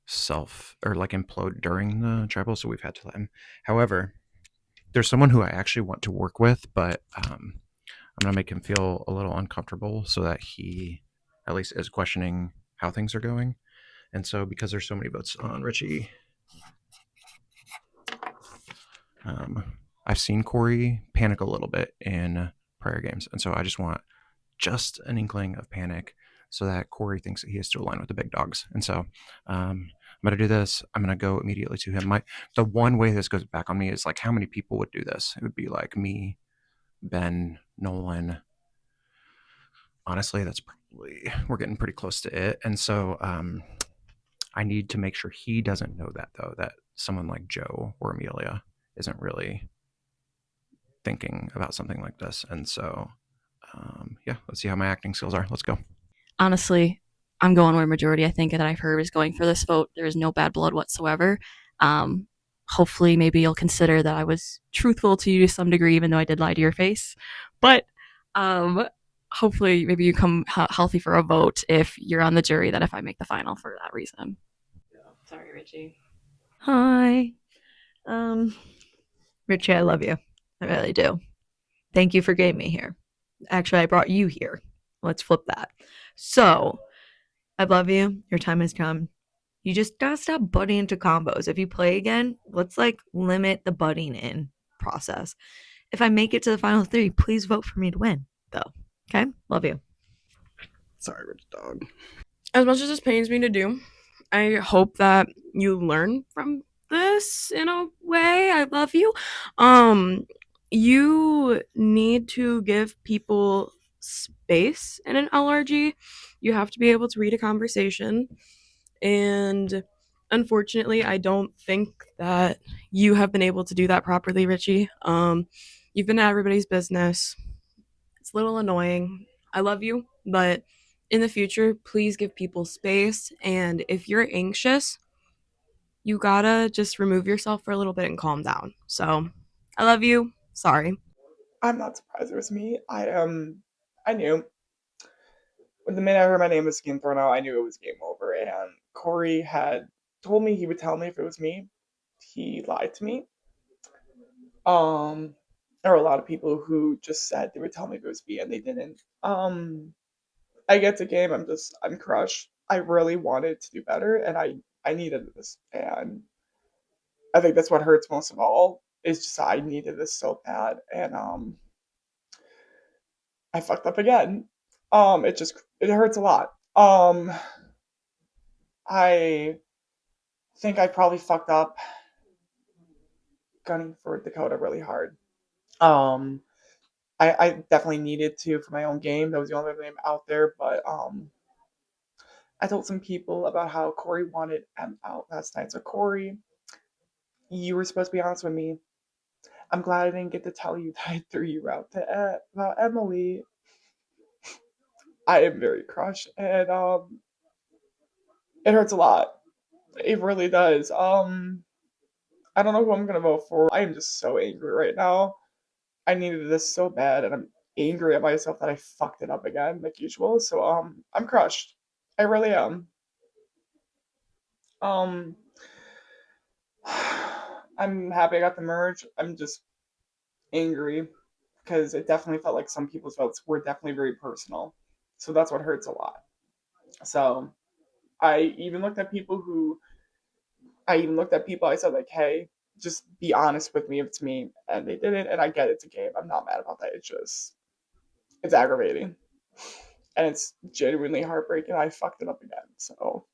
implode during the tribal, so we've had to let him. However, there's someone who I actually want to work with, but I'm gonna make him feel a little uncomfortable so that he at least is questioning how things are going. And so because there's so many votes on Richie, I've seen Corey panic a little bit in prior games, and so I just want just an inkling of panic so that Corey thinks that he has to align with the big dogs. And so I'm going to do this. I'm going to go immediately to him. The one way this goes back on me is like how many people would do this? It would be like me, Ben, Nolan. Honestly, that's probably, we're getting pretty close to it. And so I need to make sure he doesn't know that, though, that someone like Joe or Amelia isn't really thinking about something like this. And so yeah, let's see how my acting skills are. Let's go. Honestly, I'm going where majority I think that I've heard is going for this vote. There is no bad blood whatsoever. Hopefully, maybe you'll consider that I was truthful to you to some degree, even though I did lie to your face. But hopefully, maybe you come healthy for a vote if you're on the jury. That if I make the final for that reason. Sorry, Richie. Hi. Richie, I love you. I really do. Thank you for getting me here. Actually, I brought you here. Let's flip that. So, I love you. Your time has come. You just gotta stop butting into combos. If you play again, let's like limit the butting in process. If I make it to the final 3, please vote for me to win, though. Okay? Love you. Sorry, Rich Dog. As much as this pains me to do, I hope that you learn from this in a way. I love you. You need to give people space in an LRG. You have to be able to read a conversation. And unfortunately, I don't think that you have been able to do that properly, Richie. You've been at everybody's business. It's a little annoying. I love you, but in the future, please give people space. And if you're anxious, you gotta just remove yourself for a little bit and calm down. So, I love you. Sorry. I'm not surprised it was me. I knew. When the minute I heard my name was getting thrown out, I knew it was game over. And Corey had told me he would tell me if it was me. He lied to me. There were a lot of people who just said they would tell me if it was me and they didn't. I get to game, I'm crushed. I really wanted to do better and I needed this. And I think that's what hurts most of all. Is just I needed this so bad. And I fucked up again. It hurts a lot. I think I probably fucked up gunning for Dakota really hard. I definitely needed to for my own game. That was the only name out there, but I told some people about how Corey wanted M out last night. So Corey, you were supposed to be honest with me. I'm glad I didn't get to tell you that I threw you out to Emily. I am very crushed, and it hurts a lot. It really does. I don't know who I'm gonna vote for. I am just so angry right now. I needed this so bad, and I'm angry at myself that I fucked it up again, like usual. So I'm crushed. I really am. Um, I'm happy I got the merge. I'm just angry because it definitely felt like some people's votes were definitely very personal. So that's what hurts a lot. So I even looked at people who I said like, hey, just be honest with me if it's me, and they didn't. And I get it's a game. I'm not mad about that. It's aggravating, and it's genuinely heartbreaking. I fucked it up again. So